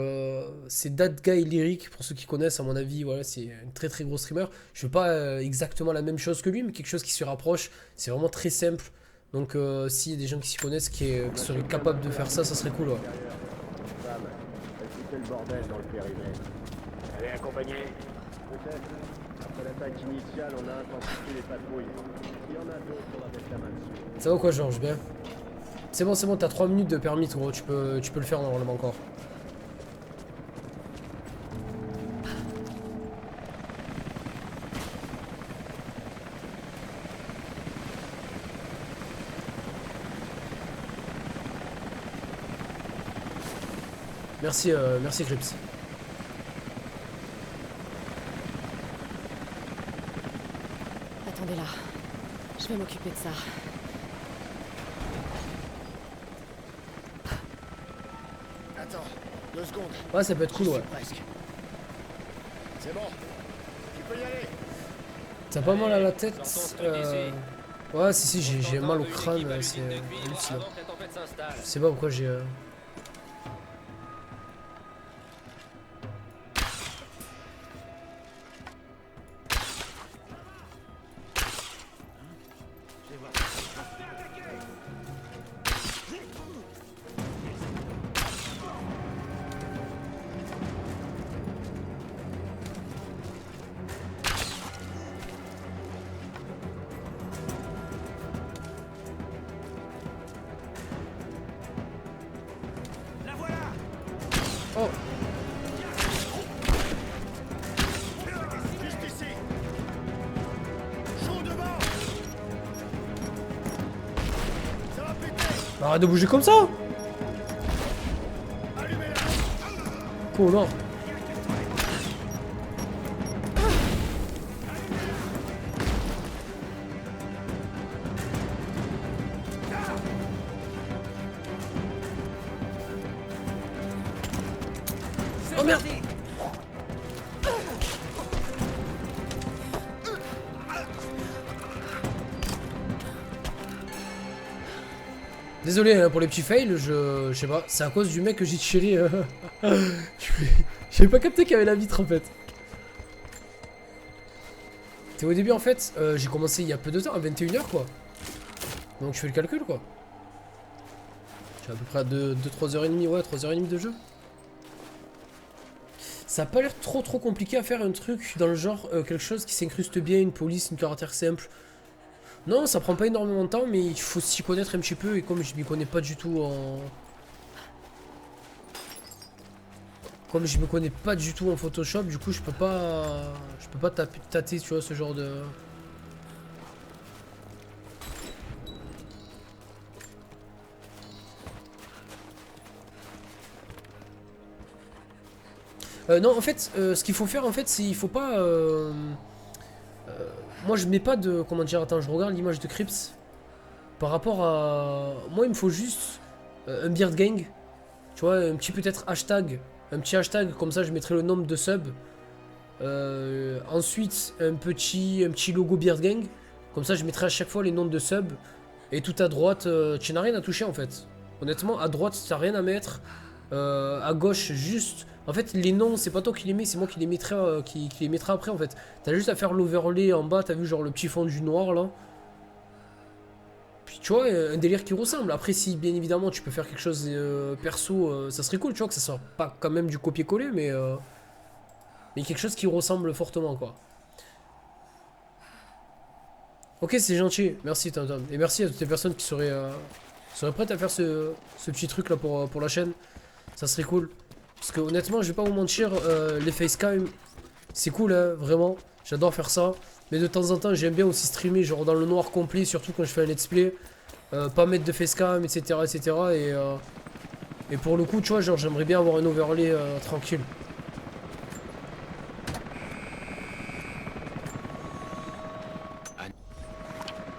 c'est That Guy Lyric, pour ceux qui connaissent, à mon avis, voilà, c'est un très très gros streamer. Je veux pas exactement la même chose que lui, mais quelque chose qui se rapproche. C'est vraiment très simple. Donc, s'il y a des gens qui s'y connaissent, qui seraient capables de faire ça, ça serait cool, ouais. Le bordel dans le périmètre. Elle est accompagnée? Peut-être. Après l'attaque initiale, on a intensifié les patrouilles. S'il y en a d'autres, on va mettre la main dessus. Ça va quoi, Georges? Bien. C'est bon, t'as 3 minutes de permis, gros. Tu peux le faire normalement encore. Merci, merci Crips. attendez là. Je vais m'occuper de ça. Attends, 2 secondes. Ouais, ça peut être cool, ouais. Presque. C'est bon. Tu peux y aller. T'as pas mal à la tête Ouais, si, j'ai mal au crâne, c'est hallucinant. Je sais pas pourquoi j'ai... Arrête de bouger comme ça. Connard. Oh merde. Désolé hein, pour les petits fails, je sais pas, c'est à cause du mec que j'ai tiré. J'avais pas capté qu'il y avait la vitre en fait. T'es au début en fait, j'ai commencé il y a peu de temps, à 21 h quoi. Donc je fais le calcul quoi. J'ai à peu près à 2-3h30, ouais 3h30 de jeu. Ça a pas l'air trop compliqué à faire un truc dans le genre, quelque chose qui s'incruste bien, une police, une caractère simple. Non, ça prend pas énormément de temps, mais il faut s'y connaître un petit peu, et comme je m'y connais pas du tout en... Comme je me connais pas du tout en Photoshop, du coup je peux pas tâter, tu vois, ce genre de... non, en fait, ce qu'il faut faire, en fait, c'est il faut pas... moi, je mets pas de... Comment dire? Attends, je regarde l'image de Crips. Par rapport à... Moi, il me faut juste un Beard Gang. Tu vois, un petit peut-être hashtag. Un petit hashtag, comme ça, je mettrai le nombre de subs. Ensuite, un petit logo Beard Gang. Comme ça, je mettrai à chaque fois les nombres de subs. Et tout à droite, tu n'as rien à toucher, en fait. Honnêtement, à droite, tu n'as rien à mettre. À gauche, juste... En fait, les noms, c'est pas toi qui les mets, c'est moi qui les mettrai, qui les mettrai après, en fait. T'as juste à faire l'overlay en bas, t'as vu, genre, le petit fond du noir, là. Puis, tu vois, un délire qui ressemble. Après, si, bien évidemment, tu peux faire quelque chose perso, ça serait cool, tu vois, que ça soit pas quand même du copier-coller, mais quelque chose qui ressemble fortement, quoi. Ok, c'est gentil. Merci, Tom. Et merci à toutes les personnes qui seraient prêtes à faire ce petit truc-là pour la chaîne. Ça serait cool. Parce que honnêtement, je vais pas vous mentir, les facecam, c'est cool, hein, vraiment. J'adore faire ça. Mais de temps en temps, j'aime bien aussi streamer, genre dans le noir complet, surtout quand je fais un let's play. Pas mettre de facecam, etc. Et pour le coup, tu vois, genre j'aimerais bien avoir un overlay tranquille.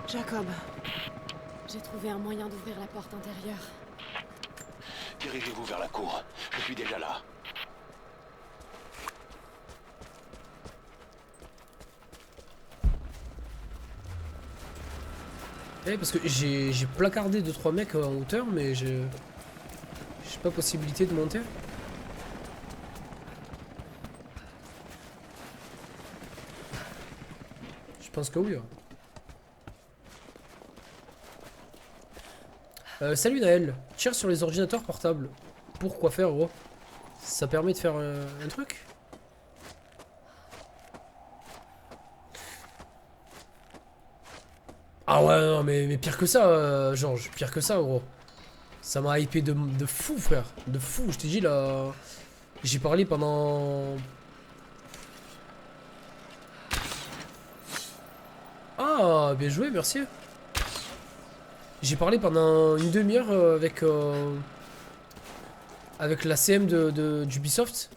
Jacob, j'ai trouvé un moyen d'ouvrir la porte intérieure. Dirigez-vous vers la cour. Je suis déjà là. Eh, parce que j'ai placardé 2-3 mecs en hauteur, mais j'ai pas possibilité de monter. Je pense que oui. Salut Naël, tire sur les ordinateurs portables. Pourquoi faire, gros? Ça permet de faire un truc? Ah ouais, non, mais pire que ça, Georges, pire que ça, gros. Ça m'a hypé de fou, frère. De fou, je t'ai dit, là... J'ai parlé pendant... Ah, bien joué, merci. J'ai parlé pendant une demi-heure avec la CM d'Ubisoft.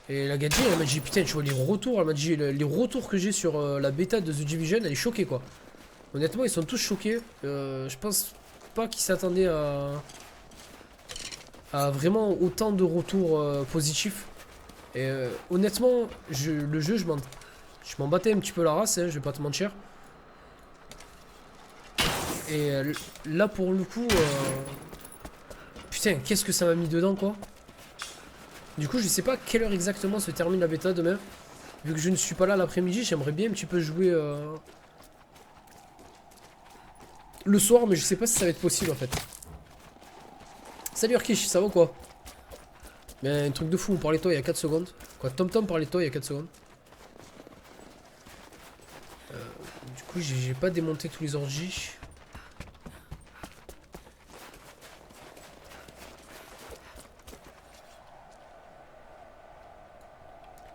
Et la gadget, elle m'a dit, putain, tu vois les retours, elle m'a dit, les retours que j'ai sur la bêta de The Division, elle est choquée, quoi. Honnêtement, ils sont tous choqués. Je pense pas qu'ils s'attendaient à vraiment autant de retours positifs. Et honnêtement, le jeu, je m'en battais un petit peu la race, hein, je vais pas te mentir. Et là, pour le coup... Putain, qu'est-ce que ça m'a mis dedans, quoi. Du coup, je sais pas à quelle heure exactement se termine la bêta demain. Vu que je ne suis pas là l'après-midi, j'aimerais bien un petit peu jouer... le soir, mais je sais pas si ça va être possible, en fait. Salut Urkish, ça va quoi? Mais un truc de fou, on parlait de toi il y a 4 secondes. Quoi, TomTom parlait de toi il y a 4 secondes. Du coup, j'ai pas démonté tous les orgies.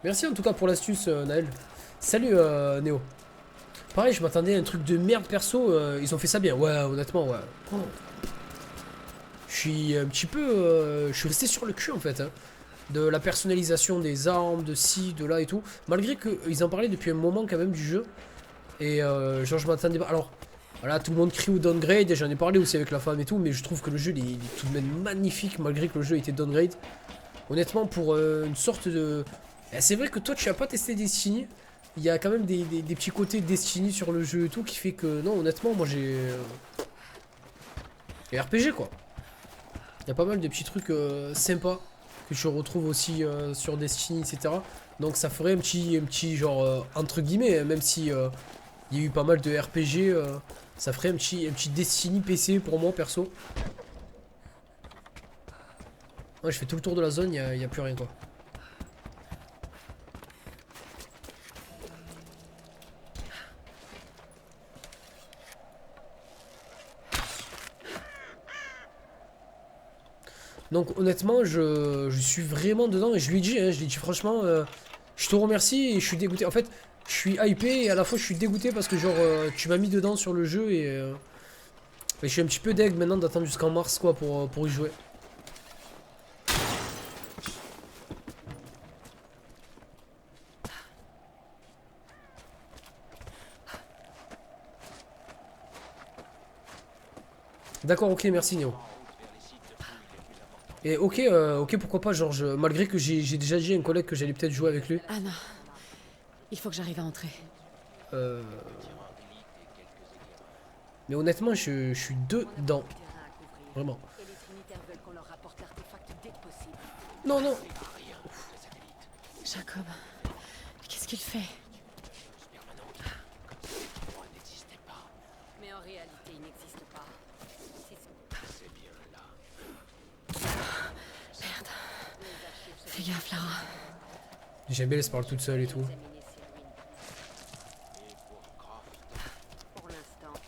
Merci en tout cas pour l'astuce, Naël. Salut, Néo. Pareil, je m'attendais à un truc de merde perso. Ils ont fait ça bien. Ouais, honnêtement, ouais. Oh. je suis un petit peu... je suis resté sur le cul en fait. Hein, de la personnalisation des armes, de ci, de là et tout. Malgré qu'ils en parlaient depuis un moment quand même du jeu. Et genre je m'attendais pas... Alors, voilà, tout le monde crie au downgrade, et j'en ai parlé aussi avec la femme et tout, mais je trouve que le jeu il est tout de même magnifique malgré que le jeu était downgrade. Honnêtement, pour une sorte de... C'est vrai que toi tu as pas testé Destiny. Il y a quand même des petits côtés Destiny sur le jeu et tout qui fait que... Non, honnêtement, moi j'ai... Et RPG quoi. Il y a pas mal de petits trucs sympas que je retrouve aussi sur Destiny, etc. Donc ça ferait un petit genre, entre guillemets, même si il y a eu pas mal de RPG, ça ferait un petit Destiny PC pour moi perso. Ouais, je fais tout le tour de la zone, il n'y a plus rien quoi. Donc honnêtement je suis vraiment dedans et je lui ai dit franchement je te remercie et je suis dégoûté. En fait je suis hypé et à la fois je suis dégoûté parce que genre tu m'as mis dedans sur le jeu et je suis un petit peu deg maintenant d'attendre jusqu'en mars quoi pour y jouer. D'accord, ok, merci Néo. Et ok, ok, pourquoi pas, genre, malgré que j'ai déjà dit à un collègue que j'allais peut-être jouer avec lui. Anna, il faut que j'arrive à entrer. Mais honnêtement, je suis dedans. Vraiment. Non, non. Jacob, qu'est-ce qu'il fait? Mais en réalité, il n'existe pas. Merde. Fais gaffe, Lara. J'aime bien, elle se parle toute seule et tout. Pour l'instant.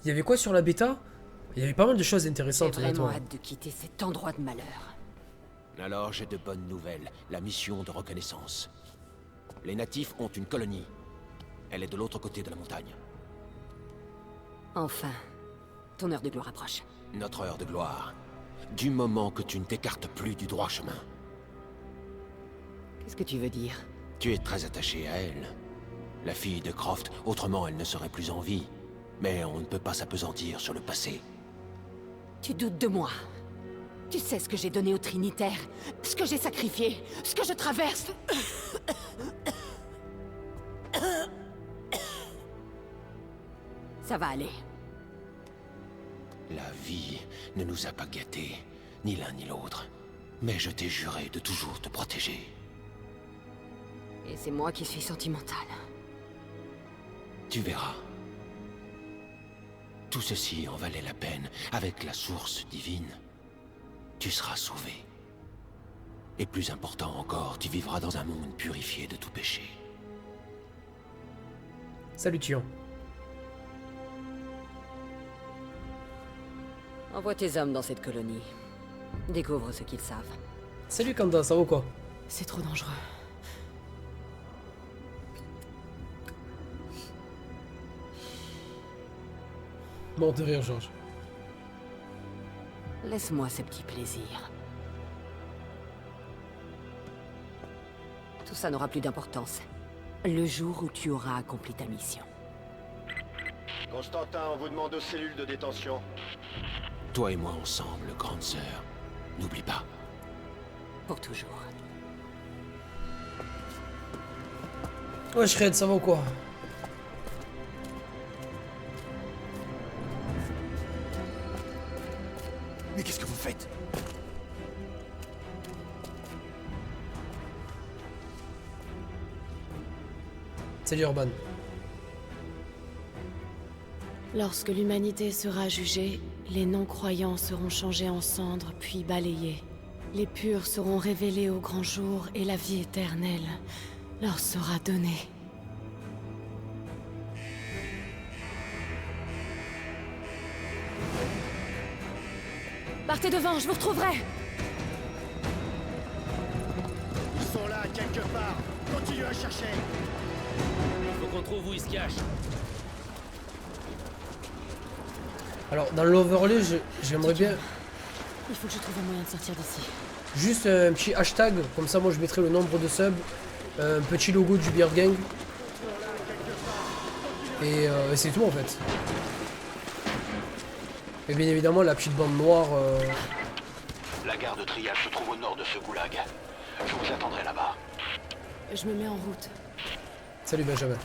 Il y avait quoi sur la bêta? Il y avait pas mal de choses intéressantes, J'ai vraiment honnêtement. hâte de quitter cet endroit de malheur. Alors j'ai de bonnes nouvelles. La mission de reconnaissance. Les natifs ont une colonie. Elle est de l'autre côté de la montagne. Enfin, ton heure de gloire approche. Notre heure de gloire. Du moment que tu ne t'écartes plus du droit chemin. Qu'est-ce que tu veux dire? Tu es très attaché à elle. La fille de Croft, autrement elle ne serait plus en vie. Mais on ne peut pas s'appesantir sur le passé. Tu doutes de moi. Tu sais ce que j'ai donné aux Trinitaires, ce que j'ai sacrifié, ce que je traverse. Ça va aller. La vie ne nous a pas gâtés, ni l'un ni l'autre. Mais je t'ai juré de toujours te protéger. Et c'est moi qui suis sentimentale. Tu verras. Tout ceci en valait la peine. Avec la source divine, tu seras sauvé. Et plus important encore, tu vivras dans un monde purifié de tout péché. Salut Tion. Envoie tes hommes dans cette colonie. Découvre ce qu'ils savent. Salut Kanda, ça va ou quoi? C'est trop dangereux. Mort de rire, Georges. Laisse-moi ce petit plaisir. Tout ça n'aura plus d'importance. Le jour où tu auras accompli ta mission. Constantin, on vous demande aux cellules de détention. Toi et moi ensemble, grande sœur. N'oublie pas. Pour toujours. Ouais, Shred, ça va ou quoi? Mais qu'est-ce que vous faites? Salut Urban. Lorsque l'humanité sera jugée, les non-croyants seront changés en cendres puis balayés. Les purs seront révélés au grand jour et la vie éternelle leur sera donnée. Partez devant, je vous retrouverai! Ils sont là, quelque part. Continuez à chercher. Faut qu'on trouve où ils se cachent. Alors, dans l'overlay, j'aimerais bien Il faut que je trouve un moyen de sortir d'ici. juste un petit hashtag, comme ça moi je mettrai le nombre de subs, un petit logo du Beer Gang. Et c'est tout en fait. Et bien évidemment la petite bande noire. La gare de triage se trouve au nord de ce goulag. Je vous attendrai là-bas. Je me mets en route. Salut Benjamin.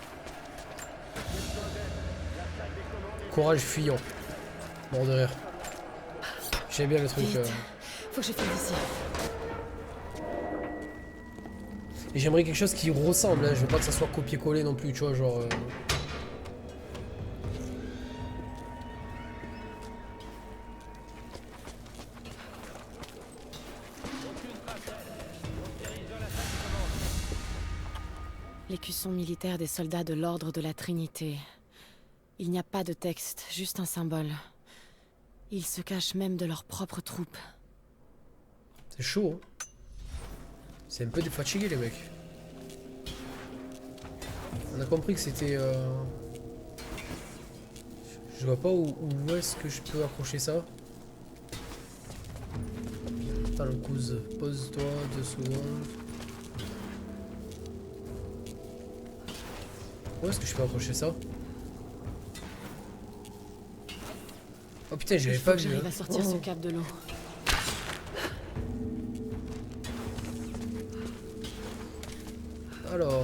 Courage fuyant. Mort de rire. J'aime bien le truc. Vite. Faut que je fasse d'ici. Et j'aimerais quelque chose qui ressemble, hein. Je veux pas que ça soit copié-collé non plus, tu vois, genre... L'écusson militaire des soldats de l'ordre de la Trinité. Il n'y a pas de texte, juste un symbole. Ils se cachent même de leurs propres troupes. C'est chaud, hein. C'est un peu défatigué les mecs. On a compris que c'était... Je vois pas où est-ce que je peux accrocher ça. Attends le cousin, pose-toi 2 secondes. Où est-ce que je peux accrocher ça? Oh putain, j'avais pas vu. J'arrive à sortir ce câble de l'eau. Alors...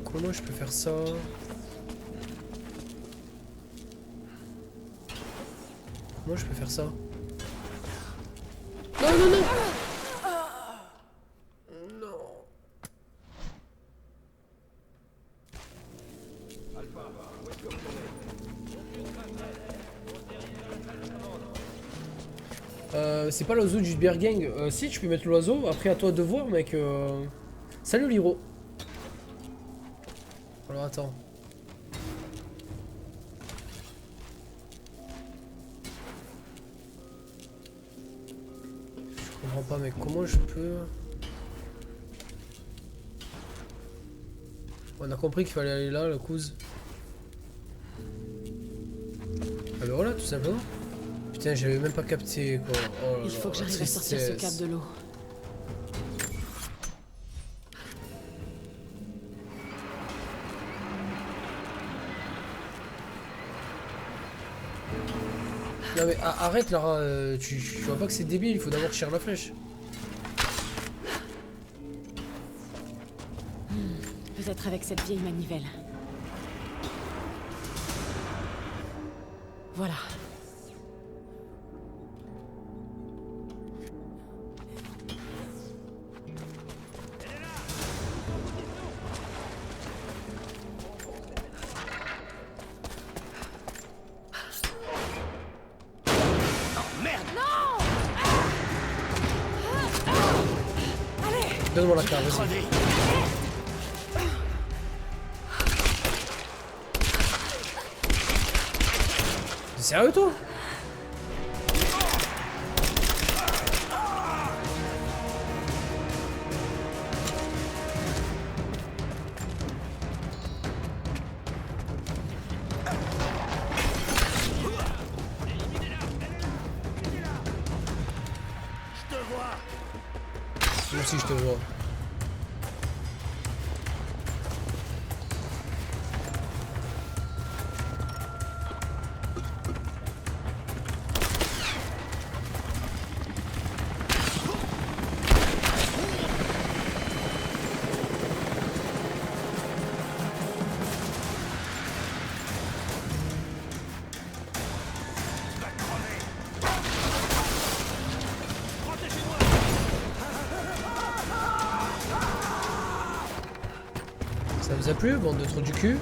Comment je peux faire ça? Comment je peux faire ça? Non, non, non! Non. C'est pas l'oiseau du Beer Gang. Si, tu peux mettre l'oiseau. Après, à toi de voir, mec. Salut, Liro. Alors, attends. Je comprends pas, mec. Comment je peux... On a compris qu'il fallait aller là, le cousin. Ah ben voilà, tout simplement. Putain, j'avais même pas capté quoi. Oh là Il faut là, que j'arrive à sortir ce câble de l'eau. Non mais arrête Lara, tu vois pas que c'est débile, il faut d'abord tirer la flèche. Peut-être avec cette vieille manivelle. Voilà. Donne-moi la carte, vas-y. T'es sérieux toi? Moi aussi je te vois. Ça vous a plu, bande de trous du cul?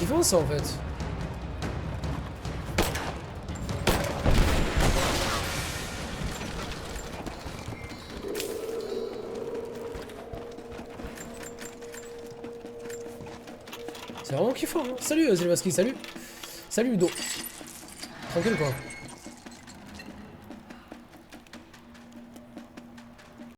kiffant ça en fait. C'est vraiment kiffant, hein. Salut Zelwaski, salut. Salut Ludo. Tranquille quoi.